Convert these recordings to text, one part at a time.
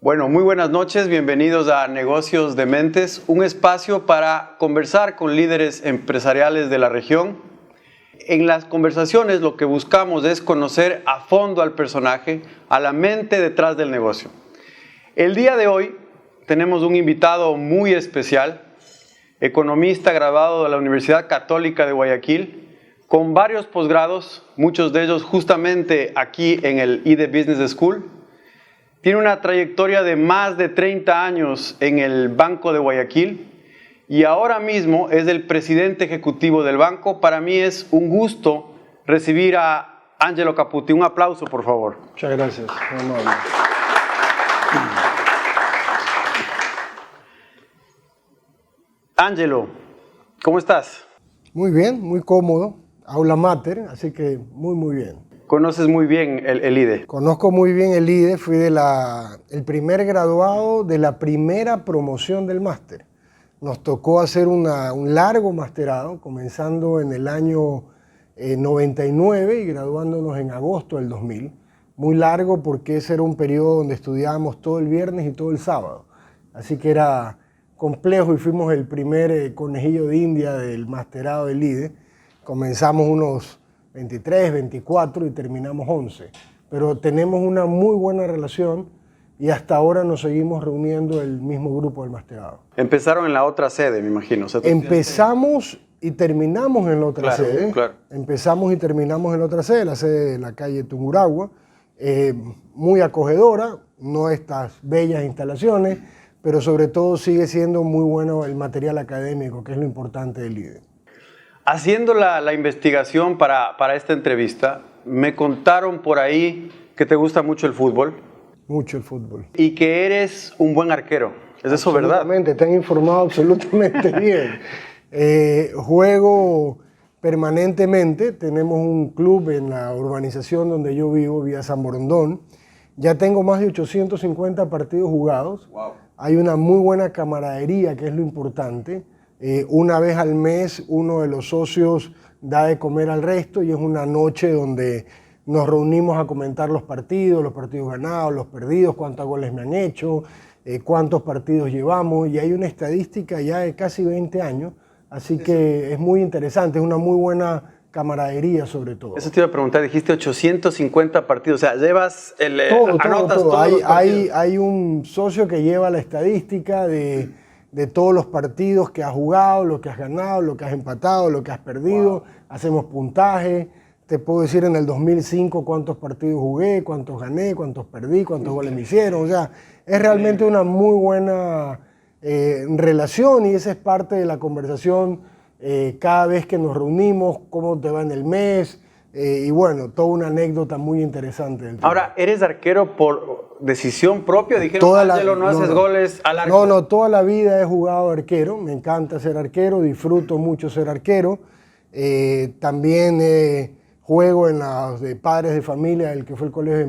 Bueno, muy buenas noches, bienvenidos a Negocios de Mentes, un espacio para conversar con líderes empresariales de la región. En las conversaciones lo que buscamos es conocer a fondo al personaje, a la mente detrás del negocio. El día de hoy tenemos un invitado muy especial, economista graduado de la Universidad Católica de Guayaquil, con varios posgrados, muchos de ellos justamente aquí en el IDE Business School. Tiene una trayectoria de más de 30 años en el Banco de Guayaquil y ahora mismo es el presidente ejecutivo del banco. Para mí es un gusto recibir a Angelo Caputi. Un aplauso, por favor. Muchas gracias. Muy amable. Angelo, ¿cómo estás? Muy bien, muy cómodo. Aula mater, así que muy bien. Conoces muy bien el IDE. Conozco muy bien el IDE, fui el primer graduado de la primera promoción del máster. Nos tocó hacer un largo masterado, comenzando en el año 99 y graduándonos en agosto del 2000. Muy largo porque ese era un periodo donde estudiábamos todo el viernes y todo el sábado. Así que era complejo y fuimos el primer conejillo de India del masterado del IDE. Comenzamos unos 23, 24 y terminamos 11. Pero tenemos una muy buena relación y hasta ahora nos seguimos reuniendo el mismo grupo del masterado. Empezaron en la otra sede, me imagino. O sea, empezamos y terminamos en la otra sede. Claro. Empezamos y terminamos en la otra sede, la sede de la calle Tungurahua. Muy acogedora, no estas bellas instalaciones, pero sobre todo sigue siendo muy bueno el material académico, que es lo importante del IDE. Haciendo la investigación para esta entrevista, me contaron por ahí que te gusta mucho el fútbol. Mucho el fútbol. Y que eres un buen arquero. ¿Es eso verdad? Absolutamente, te han informado absolutamente bien. Juego permanentemente, tenemos un club en la urbanización donde yo vivo, Vía San Borondón. Ya tengo más de 850 partidos jugados. Wow. Hay una muy buena camaradería, que es lo importante. Una vez al mes uno de los socios da de comer al resto y es una noche donde nos reunimos a comentar los partidos ganados, los perdidos, cuántos goles me han hecho, cuántos partidos llevamos, y hay una estadística ya de casi 20 años, así que es muy interesante, es una muy buena camaradería sobre todo. Eso te iba a preguntar, dijiste 850 partidos, o sea, llevas anotas todo. Todos los partidos. Hay un socio que lleva la estadística de todos los partidos que has jugado, lo que has ganado, lo que has empatado, lo que has perdido. Wow. Hacemos puntaje. Te puedo decir en el 2005 cuántos partidos jugué, cuántos gané, cuántos perdí, cuántos goles me hicieron. O sea, es realmente una muy buena relación y esa es parte de la conversación cada vez que nos reunimos, cómo te va en el mes. Y bueno, toda una anécdota muy interesante. Ahora, ¿eres arquero por decisión propia? Dijeron, Angelo, no haces goles al arco. No, toda la vida he jugado arquero. Me encanta ser arquero, disfruto mucho ser arquero. También juego en los de padres de familia, el que fue el colegio de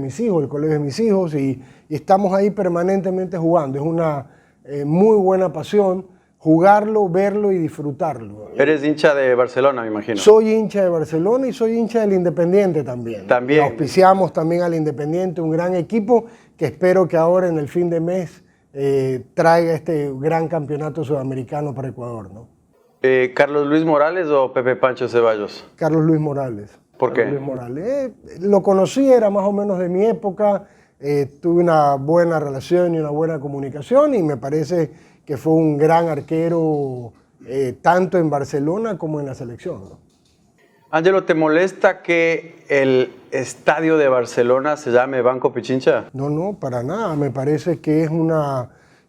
mis hijos, y estamos ahí permanentemente jugando. Es una muy buena pasión. Jugarlo, verlo y disfrutarlo. Eres hincha de Barcelona, me imagino. Soy hincha de Barcelona y soy hincha del Independiente también. También. Auspiciamos también al Independiente, un gran equipo que espero que ahora en el fin de mes traiga este gran campeonato sudamericano para Ecuador, ¿no? ¿Carlos Luis Morales o Pepe Pancho Ceballos? Carlos Luis Morales. ¿Por qué? Carlos Luis Morales. Lo conocí, era más o menos de mi época. Tuve una buena relación y una buena comunicación y me parece que fue un gran arquero tanto en Barcelona como en la selección, ¿no? Angelo, ¿te molesta que el estadio de Barcelona se llame Banco Pichincha? No, para nada. Me parece que es un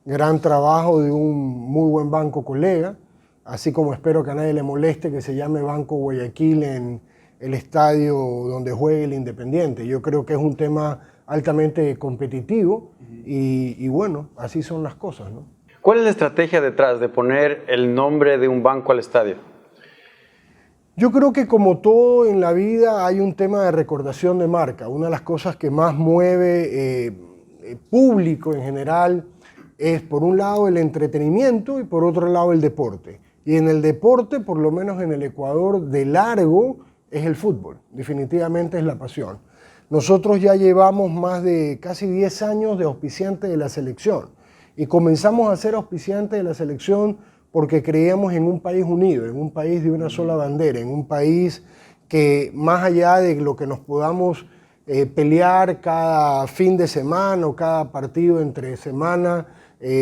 gran trabajo de un muy buen banco colega, así como espero que a nadie le moleste que se llame Banco Guayaquil en el estadio donde juegue el Independiente. Yo creo que es un tema altamente competitivo y bueno, así son las cosas, ¿no? ¿Cuál es la estrategia detrás de poner el nombre de un banco al estadio? Yo creo que como todo en la vida hay un tema de recordación de marca. Una de las cosas que más mueve público en general es por un lado el entretenimiento y por otro lado el deporte. Y en el deporte, por lo menos en el Ecuador, de largo es el fútbol. Definitivamente es la pasión. Nosotros ya llevamos más de casi 10 años de auspiciante de la selección y comenzamos a ser auspiciante de la selección porque creíamos en un país unido, en un país de una sola bandera, en un país que más allá de lo que nos podamos pelear cada fin de semana o cada partido entre semana,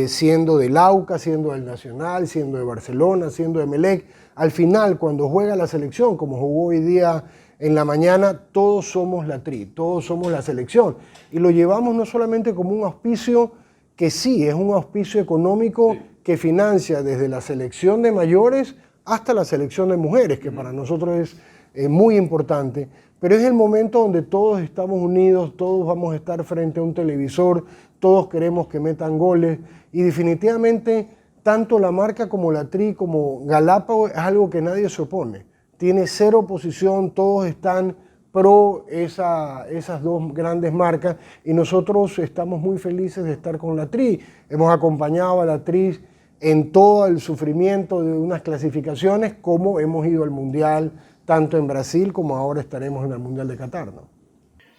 siendo del Aucas, siendo del Nacional, siendo de Barcelona, siendo de Emelec, al final cuando juega la selección, como jugó hoy día en la mañana, todos somos la tri, todos somos la selección. Y lo llevamos no solamente como un auspicio, que sí, es un auspicio económico que financia desde la selección de mayores hasta la selección de mujeres, que para nosotros es muy importante, pero es el momento donde todos estamos unidos, todos vamos a estar frente a un televisor, todos queremos que metan goles y definitivamente tanto la marca como la tri como Galápagos es algo que nadie se opone. Tiene cero oposición, todos están pro esas dos grandes marcas y nosotros estamos muy felices de estar con la tri. Hemos acompañado a la tri en todo el sufrimiento de unas clasificaciones, como hemos ido al Mundial, tanto en Brasil como ahora estaremos en el Mundial de Qatar, ¿no?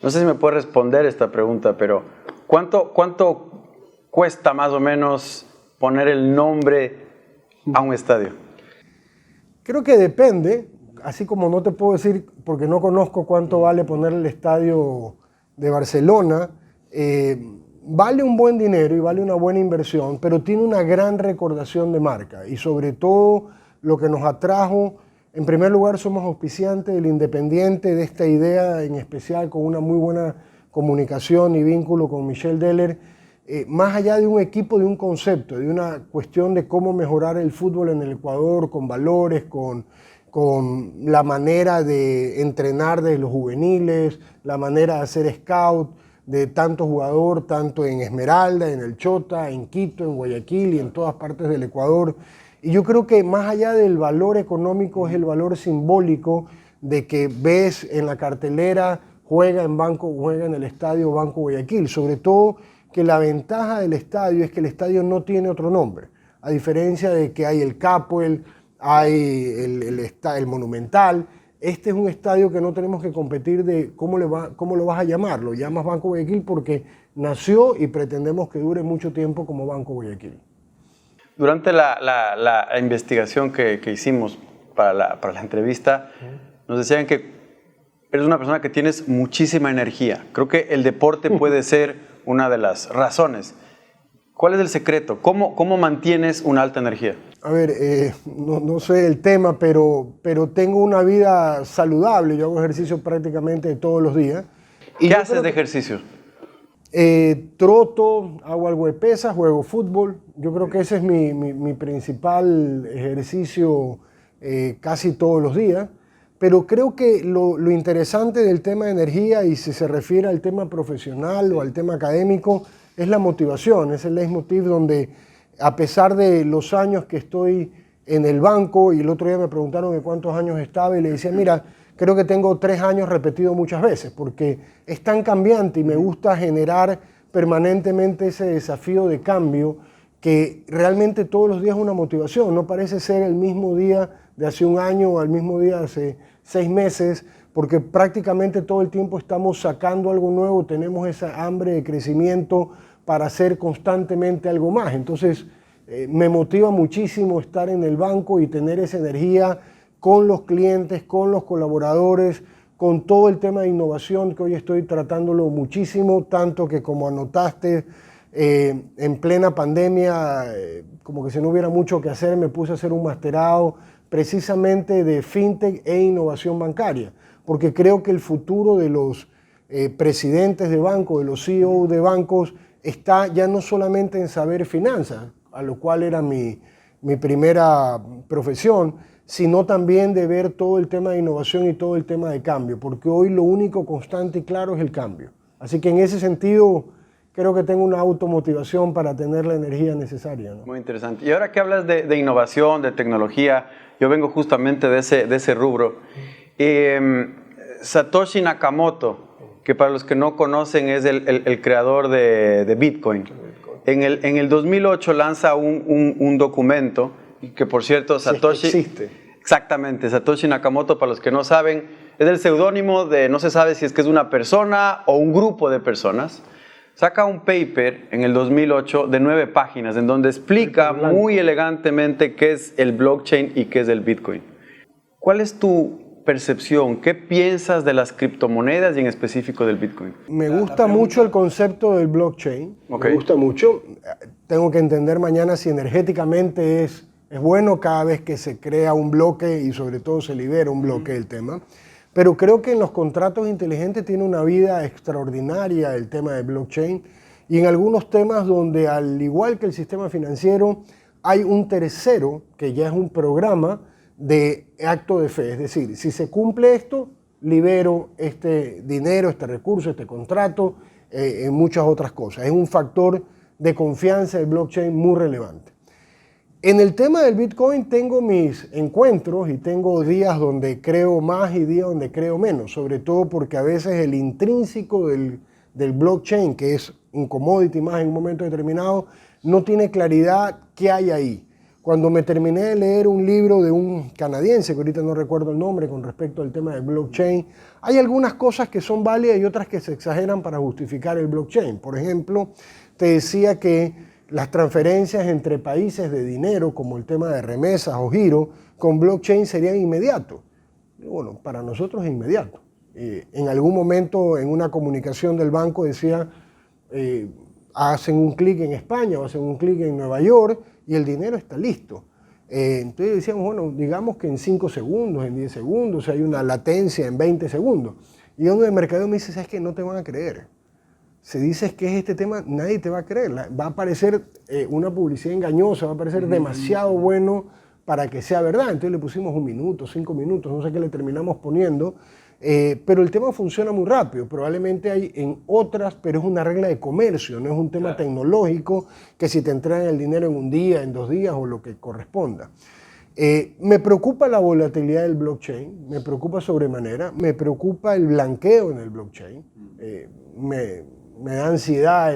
No sé si me puede responder esta pregunta, pero ¿cuánto cuesta más o menos poner el nombre a un estadio? Creo que depende, así como no te puedo decir, porque no conozco cuánto vale poner el estadio de Barcelona, vale un buen dinero y vale una buena inversión, pero tiene una gran recordación de marca y sobre todo lo que nos atrajo, en primer lugar somos auspiciantes del Independiente, de esta idea en especial con una muy buena comunicación y vínculo con Michel Deller, más allá de un equipo, de un concepto, de una cuestión de cómo mejorar el fútbol en el Ecuador, con valores, con la manera de entrenar de los juveniles, la manera de hacer scout de tanto jugador, tanto en Esmeralda, en el Chota, en Quito, en Guayaquil y en todas partes del Ecuador. Y yo creo que más allá del valor económico es el valor simbólico de que ves en la cartelera, juega en el estadio Banco Guayaquil, sobre todo que la ventaja del estadio es que el estadio no tiene otro nombre, a diferencia de que hay el Capuel, hay el Monumental. Este es un estadio que no tenemos que competir de cómo lo vas a llamar. Lo llamas Banco Guayaquil porque nació y pretendemos que dure mucho tiempo como Banco Guayaquil. Durante la investigación que hicimos para la entrevista, nos decían que eres una persona que tienes muchísima energía. Creo que el deporte puede ser una de las razones. ¿Cuál es el secreto? ¿Cómo mantienes una alta energía? A ver, no sé el tema, pero tengo una vida saludable. Yo hago ejercicio prácticamente todos los días. ¿Qué haces de ejercicio? Troto, hago algo de pesas, juego fútbol. Yo creo que ese es mi principal ejercicio casi todos los días. Pero creo que lo interesante del tema de energía, y si se refiere al tema profesional o al tema académico, es la motivación, es el leitmotiv donde a pesar de los años que estoy en el banco, y el otro día me preguntaron de cuántos años estaba y le decía, mira, creo que tengo 3 años repetido muchas veces, porque es tan cambiante y me gusta generar permanentemente ese desafío de cambio que realmente todos los días es una motivación, no parece ser el mismo día de hace un año o el mismo día de hace 6 meses, porque prácticamente todo el tiempo estamos sacando algo nuevo, tenemos esa hambre de crecimiento para hacer constantemente algo más. Entonces me motiva muchísimo estar en el banco y tener esa energía con los clientes, con los colaboradores, con todo el tema de innovación que hoy estoy tratándolo muchísimo, tanto que como anotaste, en plena pandemia, como que si no hubiera mucho que hacer, me puse a hacer un masterado precisamente de fintech e innovación bancaria, porque creo que el futuro de los presidentes de bancos, de los CEO de bancos, está ya no solamente en saber finanzas, a lo cual era mi primera profesión, sino también de ver todo el tema de innovación y todo el tema de cambio, porque hoy lo único constante y claro es el cambio. Así que en ese sentido creo que tengo una automotivación para tener la energía necesaria, ¿no? Muy interesante. Y ahora que hablas de innovación, de tecnología, yo vengo justamente de ese rubro. Satoshi Nakamoto, que para los que no conocen es el creador de Bitcoin. En el 2008 lanza un documento, que por cierto Satoshi... Sí, existe. Exactamente, Satoshi Nakamoto, para los que no saben, es el seudónimo de, no se sabe si es que es una persona o un grupo de personas. Saca un paper en el 2008 de 9 páginas en donde explica muy elegantemente qué es el blockchain y qué es el Bitcoin. ¿Cuál es tu percepción? ¿Qué piensas de las criptomonedas y en específico del Bitcoin? Me gusta mucho el concepto del blockchain. Okay. Me gusta mucho. Tengo que entender mañana si energéticamente es bueno cada vez que se crea un bloque y sobre todo se libera un bloque del tema. Pero creo que en los contratos inteligentes tiene una vida extraordinaria el tema de blockchain y en algunos temas donde, al igual que el sistema financiero, hay un tercero que ya es un programa de acto de fe. Es decir, si se cumple esto, libero este dinero, este recurso, este contrato, en muchas otras cosas. Es un factor de confianza del blockchain muy relevante. En el tema del Bitcoin tengo mis encuentros y tengo días donde creo más y días donde creo menos, sobre todo porque a veces el intrínseco del blockchain, que es un commodity más en un momento determinado, no tiene claridad qué hay ahí. Cuando me terminé de leer un libro de un canadiense, que ahorita no recuerdo el nombre, con respecto al tema del blockchain, hay algunas cosas que son válidas y otras que se exageran para justificar el blockchain. Por ejemplo, te decía que las transferencias entre países de dinero, como el tema de remesas o giro, con blockchain serían inmediatos. Bueno, para nosotros es inmediato. En algún momento en una comunicación del banco decía, hacen un clic en España o hacen un clic en Nueva York y el dinero está listo. Entonces decíamos, bueno, digamos que en 5 segundos, en 10 segundos, hay una latencia en 20 segundos. Y uno de mercadeo me dice, ¿sabes qué? No te van a creer. Si dices que es este tema, nadie te va a creer. Va a aparecer una publicidad engañosa, va a parecer demasiado bueno para que sea verdad. Entonces le pusimos 1 minuto, 5 minutos, no sé qué le terminamos poniendo. Pero el tema funciona muy rápido. Probablemente hay en otras, pero es una regla de comercio, no es un tema tecnológico que si te entregan el dinero en 1 día, en 2 días o lo que corresponda. Me preocupa la volatilidad del blockchain, me preocupa sobremanera, me preocupa el blanqueo en el blockchain. Me da ansiedad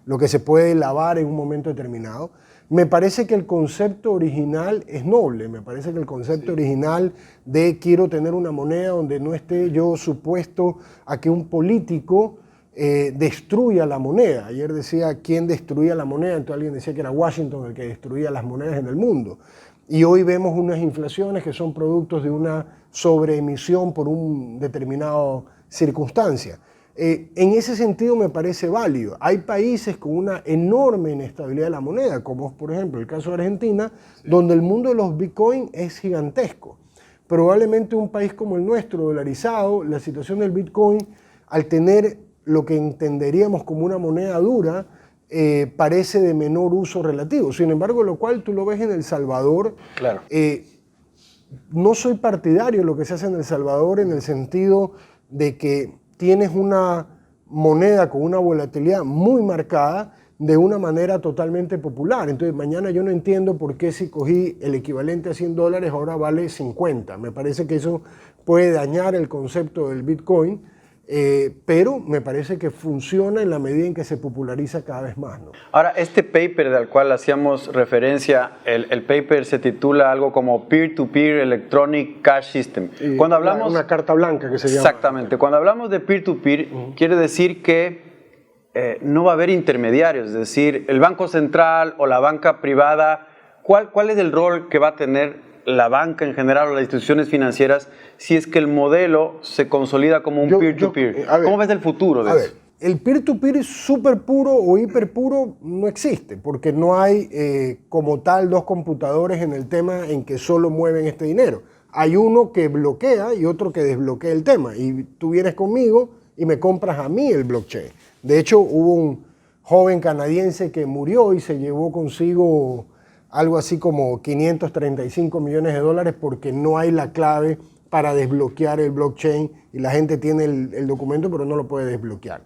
lo que se puede lavar en un momento determinado. Me parece que el concepto original es noble, me parece que el concepto original de quiero tener una moneda donde no esté yo supuesto a que un político destruya la moneda. Ayer decía quién destruía la moneda, entonces alguien decía que era Washington el que destruía las monedas en el mundo. Y hoy vemos unas inflaciones que son productos de una sobreemisión por una determinada circunstancia. En ese sentido me parece válido. Hay países con una enorme inestabilidad de la moneda, como es por ejemplo el caso de Argentina, donde el mundo de los Bitcoin es gigantesco. Probablemente un país como el nuestro, dolarizado, la situación del Bitcoin, al tener lo que entenderíamos como una moneda dura, parece de menor uso relativo. Sin embargo, lo cual tú lo ves en El Salvador. Claro. No soy partidario de lo que se hace en El Salvador en el sentido de que tienes una moneda con una volatilidad muy marcada de una manera totalmente popular. Entonces mañana yo no entiendo por qué si cogí el equivalente a $100 ahora vale 50. Me parece que eso puede dañar el concepto del Bitcoin, pero me parece que funciona en la medida en que se populariza cada vez más, ¿no? Ahora, este paper del cual hacíamos referencia, el paper se titula algo como Peer-to-Peer Electronic Cash System. Cuando hablamos, una carta blanca que se llama. Exactamente. Cuando hablamos de peer-to-peer, quiere decir que no va a haber intermediarios, es decir, el Banco Central o la banca privada, ¿cuál es el rol que va a tener la banca en general o las instituciones financieras si es que el modelo se consolida como un peer-to-peer? ¿Cómo ves el futuro de eso? A ver, el peer-to-peer súper puro o hiper puro no existe, porque no hay como tal 2 computadores en el tema en que solo mueven este dinero. Hay uno que bloquea y otro que desbloquea el tema. Y tú vienes conmigo y me compras a mí el blockchain. De hecho, hubo un joven canadiense que murió y se llevó consigo algo así como $535 millones porque no hay la clave para desbloquear el blockchain y la gente tiene el documento pero no lo puede desbloquear.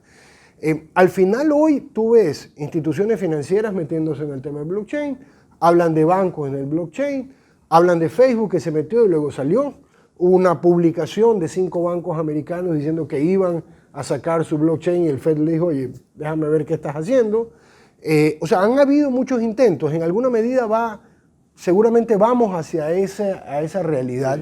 Al final hoy tú ves instituciones financieras metiéndose en el tema del blockchain, hablan de bancos en el blockchain, hablan de Facebook que se metió y luego salió. Hubo una publicación de 5 bancos americanos diciendo que iban a sacar su blockchain y el Fed le dijo, oye, déjame ver qué estás haciendo. O sea, han habido muchos intentos, en alguna medida seguramente vamos hacia esa realidad,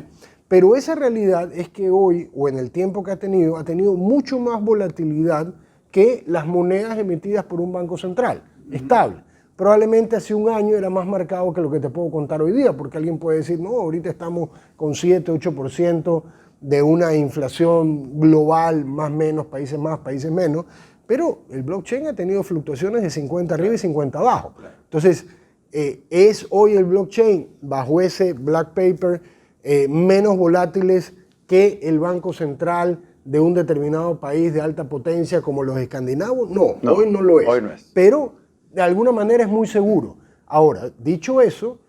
Pero esa realidad es que hoy, o en el tiempo que ha tenido mucho más volatilidad que las monedas emitidas por un banco central, estable. Probablemente hace un año era más marcado que lo que te puedo contar hoy día, porque alguien puede decir, no, ahorita estamos con 7, 8% de una inflación global, más menos, países más, países menos, pero el blockchain ha tenido fluctuaciones de 50 arriba y 50 abajo. Entonces, es hoy el blockchain, bajo ese black paper, menos volátiles que el Banco Central de un determinado país de alta potencia como los escandinavos. No, hoy no lo es. Hoy no es. Pero de alguna manera es muy seguro. Ahora, dicho eso,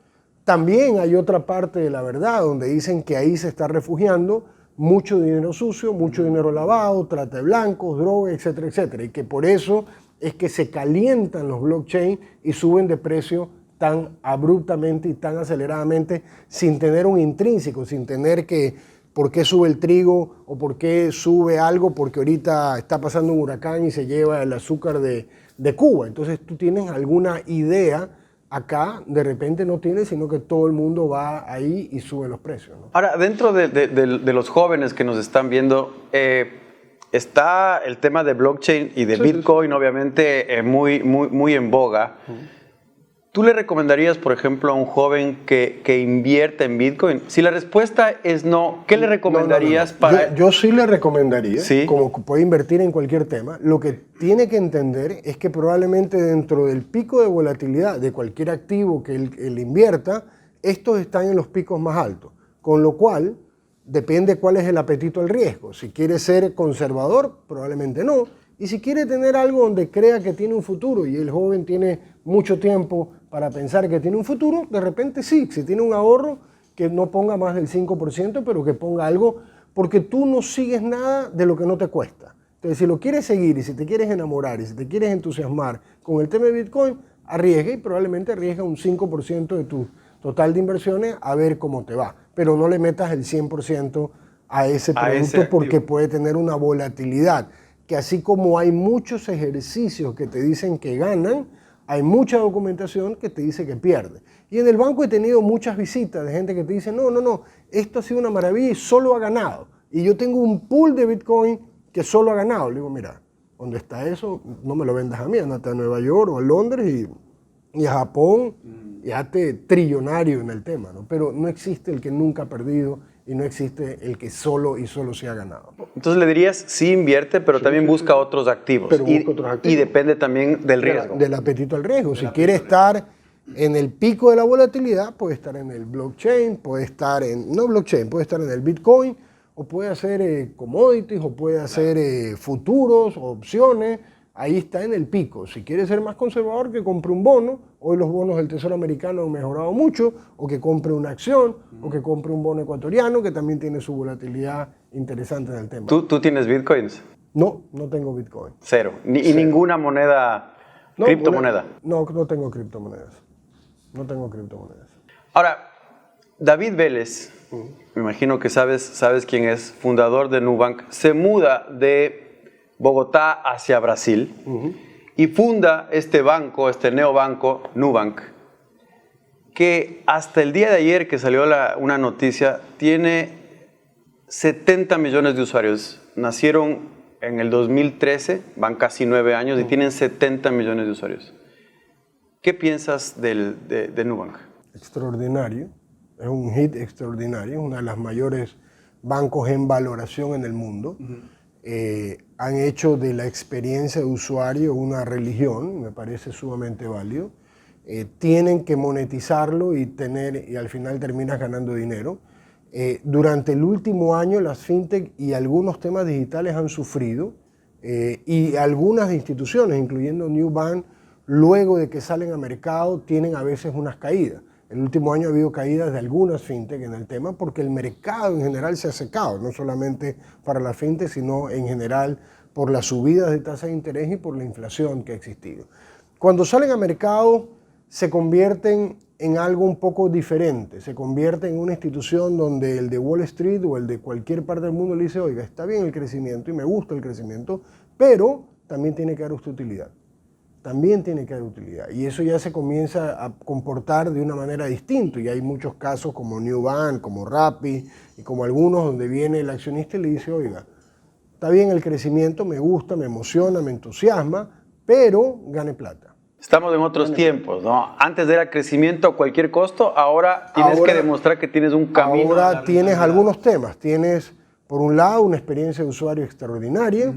también hay otra parte de la verdad donde dicen que ahí se está refugiando mucho dinero sucio, mucho dinero lavado, trata de blancos, droga, etcétera, etcétera. Y que por eso es que se calientan los blockchain y suben de precio tan abruptamente y tan aceleradamente sin tener un intrínseco, sin tener que por qué sube el trigo o por qué sube algo, porque ahorita está pasando un huracán y se lleva el azúcar de Cuba. Entonces tú tienes alguna idea, acá de repente no tienes, sino que todo el mundo va ahí y sube los precios, ¿no? Ahora, dentro de los jóvenes que nos están viendo, está el tema de blockchain y de Bitcoin, obviamente, muy en boga. ¿Tú le recomendarías, por ejemplo, a un joven que invierta en Bitcoin? Si la respuesta es no, ¿qué le recomendarías para...? Yo sí le recomendaría, ¿Sí? como puede invertir en cualquier tema. Lo que tiene que entender es que probablemente dentro del pico de volatilidad de cualquier activo que él invierta, estos están en los picos más altos. Con lo cual, depende cuál es el apetito al riesgo. Si quiere ser conservador, probablemente no. Y si quiere tener algo donde crea que tiene un futuro y el joven tiene mucho tiempo para pensar que tiene un futuro, de repente sí, si tiene un ahorro, que no ponga más del 5%, pero que ponga algo, porque tú no sigues nada de lo que no te cuesta. Entonces, si lo quieres seguir y si te quieres enamorar y si te quieres entusiasmar con el tema de Bitcoin, arriesga y probablemente arriesga un 5% de tu total de inversiones a ver cómo te va. Pero no le metas el 100% a ese producto porque puede tener una volatilidad. Que así como hay muchos ejercicios que te dicen que ganan, hay mucha documentación que te dice que pierde. Y en el banco he tenido muchas visitas de gente que te dice, no, esto ha sido una maravilla y solo ha ganado. Y yo tengo un pool de Bitcoin que solo ha ganado. Le digo, mira, ¿dónde está eso? No me lo vendas a mí, andate a Nueva York o a Londres y a Japón y hazte trillonario en el tema, ¿no? Pero no existe el que nunca ha perdido y no existe el que solo se ha ganado. Entonces le dirías, sí invierte, pero también busca otros activos. Pero busca otros activos. Y depende también del riesgo. Del apetito al riesgo. Si quiere estar en el pico de la volatilidad, puede estar en el blockchain, puede estar puede estar en el Bitcoin, o puede hacer commodities, o puede hacer futuros, o opciones. Ahí está en el pico. Si quiere ser más conservador, que compre un bono. Hoy los bonos del Tesoro americano han mejorado mucho. O que compre una acción, o que compre un bono ecuatoriano, que también tiene su volatilidad interesante en el tema. ¿Tú tienes Bitcoins? No tengo Bitcoin. Cero. ¿Y ninguna moneda, criptomoneda? No tengo criptomonedas. No tengo criptomonedas. Ahora, David Vélez, me imagino que sabes quién es, fundador de Nubank, se muda de Bogotá hacia Brasil y funda este banco, este neobanco Nubank, que hasta el día de ayer que salió una noticia, tiene 70 millones de usuarios. Nacieron en el 2013, van casi 9 años y tienen 70 millones de usuarios. ¿Qué piensas de Nubank? Extraordinario, es un hit extraordinario, es uno de los mayores bancos en valoración en el mundo. Han hecho de la experiencia de usuario una religión, me parece sumamente válido. Tienen que monetizarlo y al final terminas ganando dinero. Durante el último año las fintech y algunos temas digitales han sufrido y algunas instituciones, incluyendo Nubank, luego de que salen a mercado, tienen a veces unas caídas. El último año ha habido caídas de algunas fintech en el tema porque el mercado en general se ha secado, no solamente para la fintech, sino en general por las subidas de tasas de interés y por la inflación que ha existido. Cuando salen a mercado se convierten en algo un poco diferente, se convierten en una institución donde el de Wall Street o el de cualquier parte del mundo le dice, oiga, está bien el crecimiento y me gusta el crecimiento, pero también tiene que dar usted utilidad. también tiene que haber utilidad. Y eso ya se comienza a comportar de una manera distinta. Y hay muchos casos como Nubank, como Rappi y como algunos donde viene el accionista y le dice, oiga, está bien el crecimiento, me gusta, me emociona, me entusiasma, pero gane plata. Estamos en otros tiempos, ¿no? Antes era crecimiento a cualquier costo, ahora tienes que demostrar que tienes un camino. Ahora tienes algunos temas. Tienes, por un lado, una experiencia de usuario extraordinaria,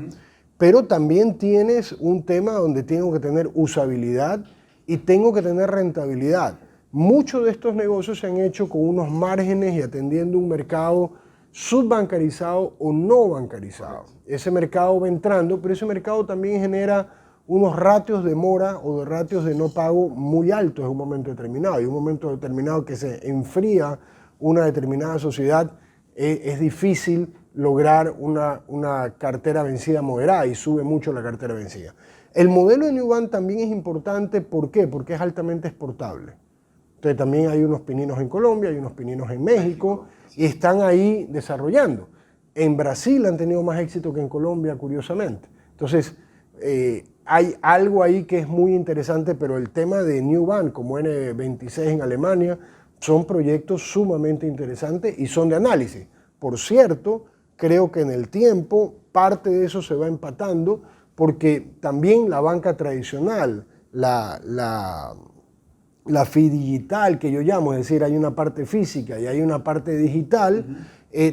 pero también tienes un tema donde tengo que tener usabilidad y tengo que tener rentabilidad. Muchos de estos negocios se han hecho con unos márgenes y atendiendo un mercado subbancarizado o no bancarizado. Ese mercado va entrando, pero ese mercado también genera unos ratios de mora o de ratios de no pago muy altos en un momento determinado. Y un momento determinado que se enfría una determinada sociedad, es difícil lograr una cartera vencida moderada y sube mucho la cartera vencida. El modelo de Nubank también es importante, ¿por qué? Porque es altamente exportable. Entonces también hay unos pininos en Colombia, hay unos pininos en México y están ahí desarrollando. En Brasil han tenido más éxito que en Colombia, curiosamente. Entonces, hay algo ahí que es muy interesante, pero el tema de Nubank, como N26 en Alemania, son proyectos sumamente interesantes y son de análisis. Por cierto, creo que en el tiempo parte de eso se va empatando porque también la banca tradicional, la fidigital que yo llamo, es decir, hay una parte física y hay una parte digital,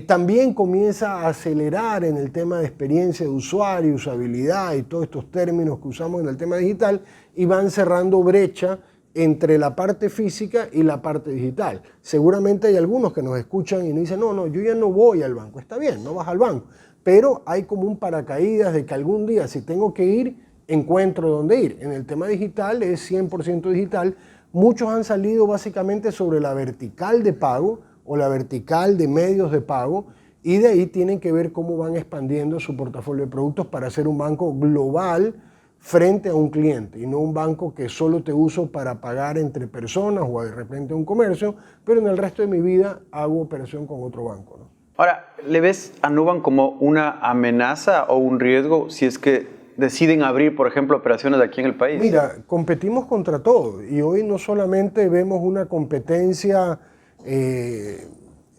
también comienza a acelerar en el tema de experiencia de usuario, usabilidad y todos estos términos que usamos en el tema digital y van cerrando brecha entre la parte física y la parte digital. Seguramente hay algunos que nos escuchan y nos dicen, no, yo ya no voy al banco. Está bien, no vas al banco, pero hay como un paracaídas de que algún día si tengo que ir, encuentro dónde ir. En el tema digital es 100% digital. Muchos han salido básicamente sobre la vertical de pago o la vertical de medios de pago y de ahí tienen que ver cómo van expandiendo su portafolio de productos para ser un banco global frente a un cliente y no un banco que solo te uso para pagar entre personas o de repente un comercio, pero en el resto de mi vida hago operación con otro banco, ¿no? Ahora, ¿le ves a Nubank como una amenaza o un riesgo si es que deciden abrir, por ejemplo, operaciones aquí en el país? Mira, competimos contra todo y hoy no solamente vemos una competencia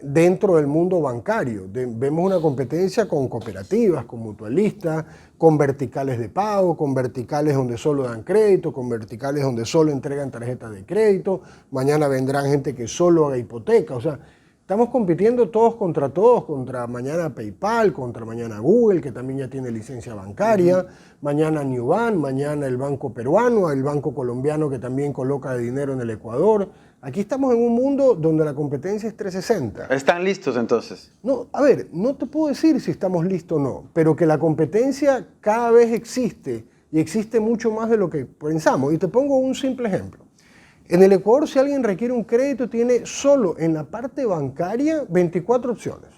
dentro del mundo bancario, vemos una competencia con cooperativas, con mutualistas, con verticales de pago, con verticales donde solo dan crédito, con verticales donde solo entregan tarjetas de crédito, mañana vendrán gente que solo haga hipoteca, o sea, estamos compitiendo todos, contra mañana PayPal, contra mañana Google, que también ya tiene licencia bancaria, mañana Nubank, mañana el Banco Peruano, el Banco Colombiano que también coloca dinero en el Ecuador. Aquí estamos en un mundo donde la competencia es 360. ¿Están listos entonces? No, a ver, no te puedo decir si estamos listos o no, pero que la competencia cada vez existe y existe mucho más de lo que pensamos. Y te pongo un simple ejemplo. En el Ecuador, si alguien requiere un crédito, tiene solo en la parte bancaria 24 opciones.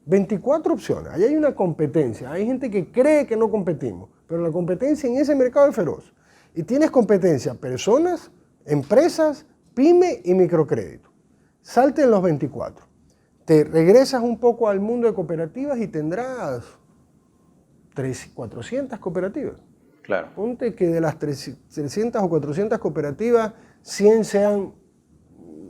24 opciones. Ahí hay una competencia. Hay gente que cree que no competimos, pero la competencia en ese mercado es feroz. Y tienes competencia, personas, empresas, pyme y microcrédito. Salte en los 24. Te regresas un poco al mundo de cooperativas y tendrás 400 cooperativas. Claro. Ponte que de las 300 o 400 cooperativas, 100 sean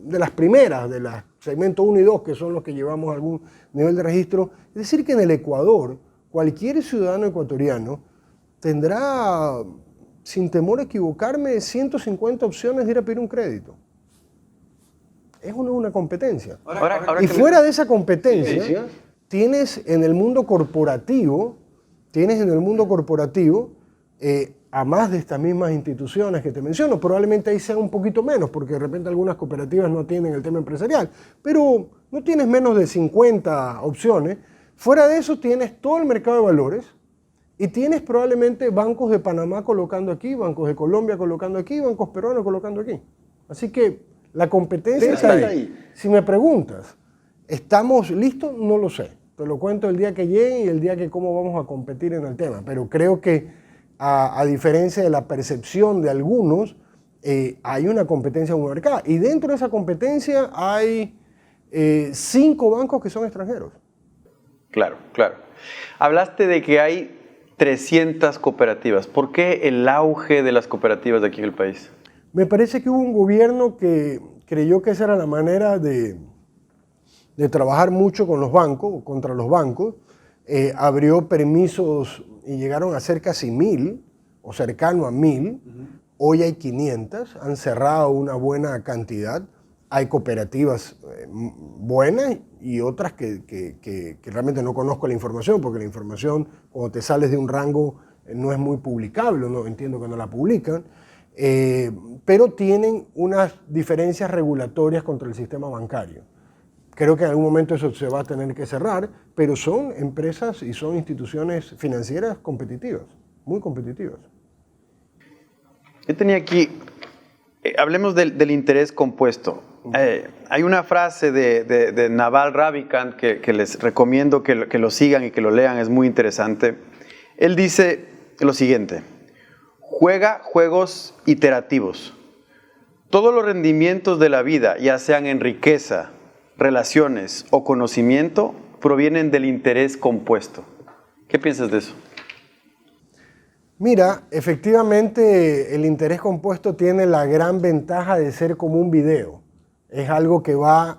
de las primeras, de las segmentos 1 y 2, que son los que llevamos algún nivel de registro. Es decir, que en el Ecuador, cualquier ciudadano ecuatoriano tendrá, sin temor a equivocarme, 150 opciones de ir a pedir un crédito. Es una competencia. Y fuera de esa competencia, tienes en el mundo corporativo, a más de estas mismas instituciones que te menciono, probablemente ahí sea un poquito menos, porque de repente algunas cooperativas no atienden el tema empresarial, pero no tienes menos de 50 opciones. Fuera de eso tienes todo el mercado de valores y tienes probablemente bancos de Panamá colocando aquí, bancos de Colombia colocando aquí, bancos peruanos colocando aquí. Así que la competencia está ahí. Si me preguntas, ¿estamos listos? No lo sé. Te lo cuento el día que llegue y el día que cómo vamos a competir en el tema, pero creo que a diferencia de la percepción de algunos, hay una competencia muy marcada. Y dentro de esa competencia hay 5 bancos que son extranjeros. Claro, claro. Hablaste de que hay 300 cooperativas. ¿Por qué el auge de las cooperativas de aquí en el país? Me parece que hubo un gobierno que creyó que esa era la manera de trabajar mucho con los bancos, contra los bancos, abrió permisos y llegaron a ser casi 1000 o cercano a 1000. Hoy hay 500, han cerrado una buena cantidad. Hay cooperativas buenas y otras que realmente no conozco la información, porque la información cuando te sales de un rango no es muy publicable, no entiendo que no la publican, pero tienen unas diferencias regulatorias contra el sistema bancario. Creo que en algún momento eso se va a tener que cerrar, pero son empresas y son instituciones financieras competitivas, muy competitivas. Yo tenía aquí, hablemos del interés compuesto. Hay una frase de Naval Ravikant que les recomiendo que lo sigan y que lo lean, es muy interesante. Él dice lo siguiente: juega juegos iterativos. Todos los rendimientos de la vida, ya sean en riqueza, relaciones o conocimiento, provienen del interés compuesto. ¿Qué piensas de eso? Mira, efectivamente el interés compuesto tiene la gran ventaja de ser como un video. Es algo que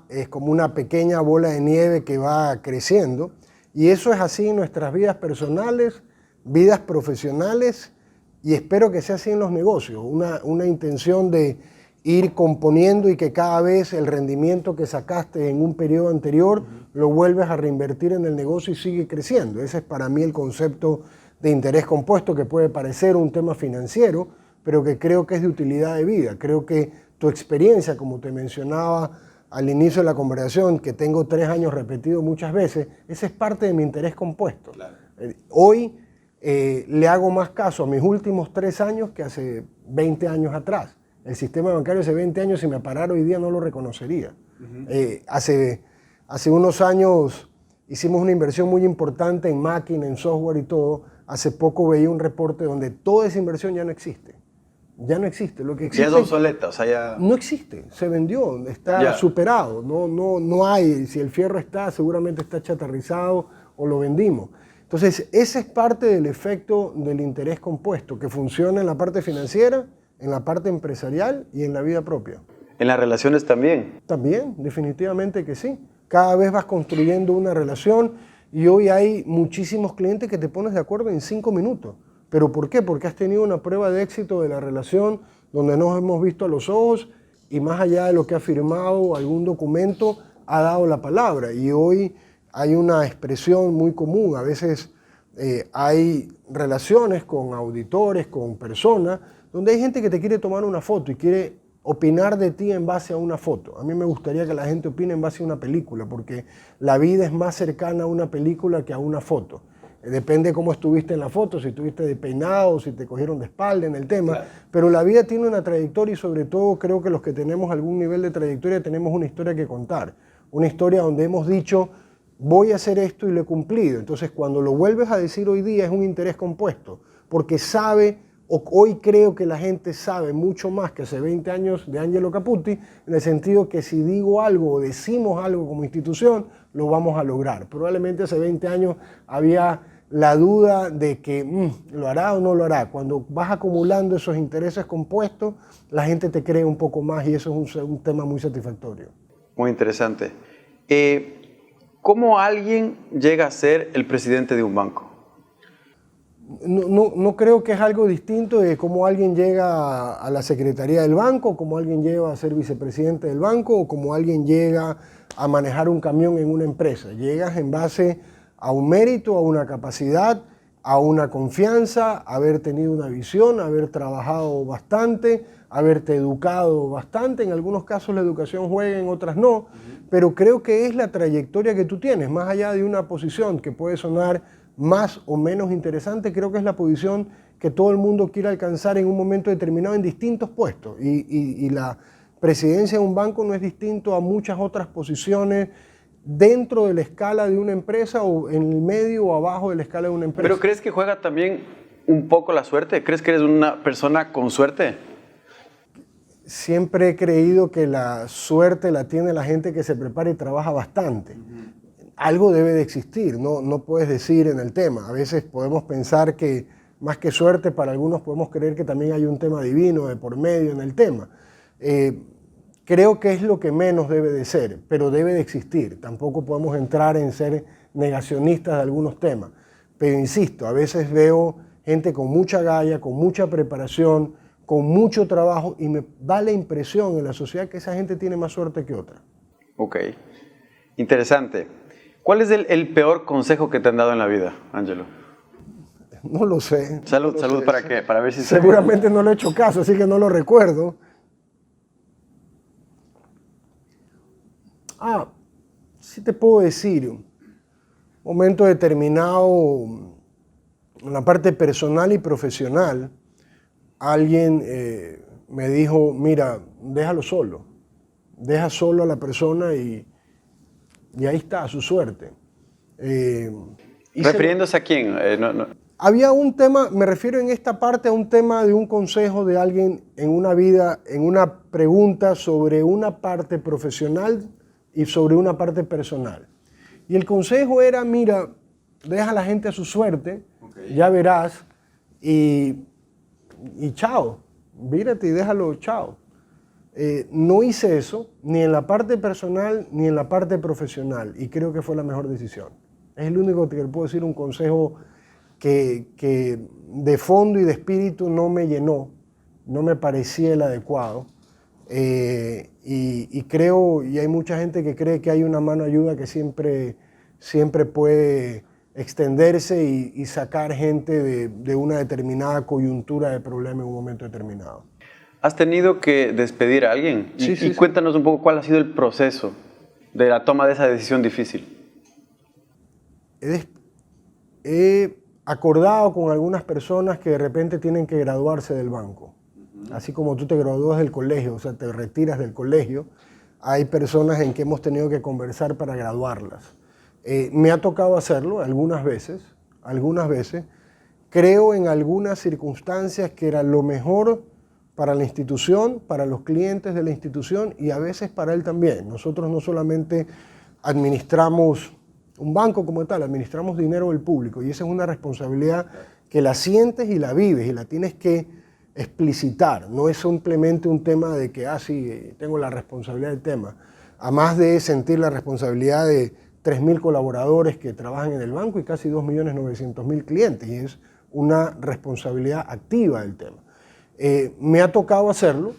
es como una pequeña bola de nieve que va creciendo, y eso es así en nuestras vidas personales, vidas profesionales, y espero que sea así en los negocios. Una intención de ir componiendo y que cada vez el rendimiento que sacaste en un periodo anterior lo vuelves a reinvertir en el negocio y sigue creciendo. Ese es para mí el concepto de interés compuesto, que puede parecer un tema financiero, pero que creo que es de utilidad de vida. Creo que tu experiencia, como te mencionaba al inicio de la conversación, que tengo 3 años repetido muchas veces, ese es parte de mi interés compuesto. Claro. Hoy le hago más caso a mis últimos 3 años que hace 20 años atrás. El sistema bancario hace 20 años, si me parara hoy día no lo reconocería. Hace unos años hicimos una inversión muy importante en máquina, en software y todo. Hace poco veía un reporte donde toda esa inversión ya no existe. Ya no existe. Lo que existe ya es obsoleta, o sea, ya... No existe, se vendió, está superado. No hay, si el fierro está, seguramente está chatarrizado o lo vendimos. Entonces, ese es parte del efecto del interés compuesto, que funciona en la parte financiera, en la parte empresarial y en la vida propia. ¿En las relaciones también? También, definitivamente que sí. Cada vez vas construyendo una relación y hoy hay muchísimos clientes que te pones de acuerdo en 5 minutos. ¿Pero por qué? Porque has tenido una prueba de éxito de la relación donde nos hemos visto a los ojos y más allá de lo que ha firmado algún documento, ha dado la palabra. Y hoy hay una expresión muy común. A veces hay relaciones con auditores, con personas, donde hay gente que te quiere tomar una foto y quiere opinar de ti en base a una foto. A mí me gustaría que la gente opine en base a una película, porque la vida es más cercana a una película que a una foto. Depende cómo estuviste en la foto, si estuviste despeinado, si te cogieron de espalda en el tema, claro. Pero la vida tiene una trayectoria y sobre todo creo que los que tenemos algún nivel de trayectoria tenemos una historia que contar. Una historia donde hemos dicho, voy a hacer esto y lo he cumplido. Entonces cuando lo vuelves a decir hoy día es un interés compuesto, porque hoy creo que la gente sabe mucho más que hace 20 años de Angelo Caputi, en el sentido que si digo algo o decimos algo como institución, lo vamos a lograr. Probablemente hace 20 años había la duda de que lo hará o no lo hará. Cuando vas acumulando esos intereses compuestos, la gente te cree un poco más y eso es un tema muy satisfactorio. Muy interesante. ¿Cómo alguien llega a ser el presidente de un banco? No creo que es algo distinto de cómo alguien llega a la secretaría del banco, cómo alguien llega a ser vicepresidente del banco o cómo alguien llega a manejar un camión en una empresa. Llegas en base a un mérito, a una capacidad, a una confianza, haber tenido una visión, haber trabajado bastante, haberte educado bastante. En algunos casos la educación juega, en otras no, pero creo que es la trayectoria que tú tienes, más allá de una posición que puede sonar más o menos interesante, creo que es la posición que todo el mundo quiere alcanzar en un momento determinado en distintos puestos. Y la presidencia de un banco no es distinto a muchas otras posiciones dentro de la escala de una empresa o en el medio o abajo de la escala de una empresa. ¿Pero crees que juega también un poco la suerte? ¿Crees que eres una persona con suerte? Siempre he creído que la suerte la tiene la gente que se prepara y trabaja bastante. algo debe de existir, no puedes decir en el tema. A veces podemos pensar que más que suerte, para algunos podemos creer que también hay un tema divino de por medio en el tema. Creo que es lo que menos debe de ser, pero debe de existir. Tampoco podemos entrar en ser negacionistas de algunos temas. Pero insisto, a veces veo gente con mucha galla, con mucha preparación, con mucho trabajo, y me da la impresión en la sociedad que esa gente tiene más suerte que otra. Ok, interesante. ¿Cuál es el peor consejo que te han dado en la vida, Ángelo? No lo sé. Salud, no salud, sé. ¿para qué? Para ver si seguramente no le he hecho caso, así que no lo recuerdo. Sí te puedo decir, un momento determinado, en la parte personal y profesional, alguien me dijo, mira, déjalo solo, deja solo a la persona y ahí está, su suerte. ¿Refiriéndose a quién? Había un tema, me refiero en esta parte a un tema de un consejo de alguien en una vida, en una pregunta sobre una parte profesional y sobre una parte personal. Y el consejo era, mira, deja a la gente a su suerte, ya verás, y chao, vírate y déjalo, chao. No hice eso, ni en la parte personal, ni en la parte profesional, y creo que fue la mejor decisión. Es el único que le puedo decir, un consejo que de fondo y de espíritu no me llenó, no me parecía el adecuado. Y creo, y hay mucha gente que cree que hay una mano ayuda que siempre puede extenderse y sacar gente de una determinada coyuntura de problema en un momento determinado. ¿Has tenido que despedir a alguien? Sí. Cuéntanos un poco cuál ha sido el proceso de la toma de esa decisión difícil. He acordado con algunas personas que de repente tienen que graduarse del banco. Así como tú te gradúas del colegio, o sea, te retiras del colegio, hay personas en que hemos tenido que conversar para graduarlas. Me ha tocado hacerlo algunas veces. Creo en algunas circunstancias que era lo mejor para la institución, para los clientes de la institución y a veces para él también. Nosotros no solamente administramos un banco como tal, administramos dinero del público y esa es una responsabilidad que la sientes y la vives y la tienes que explicitar. No es simplemente un tema de que, sí, tengo la responsabilidad del tema. Además de sentir la responsabilidad de 3.000 colaboradores que trabajan en el banco y casi 2.900.000 clientes y es una responsabilidad activa del tema. Me ha tocado hacerlo.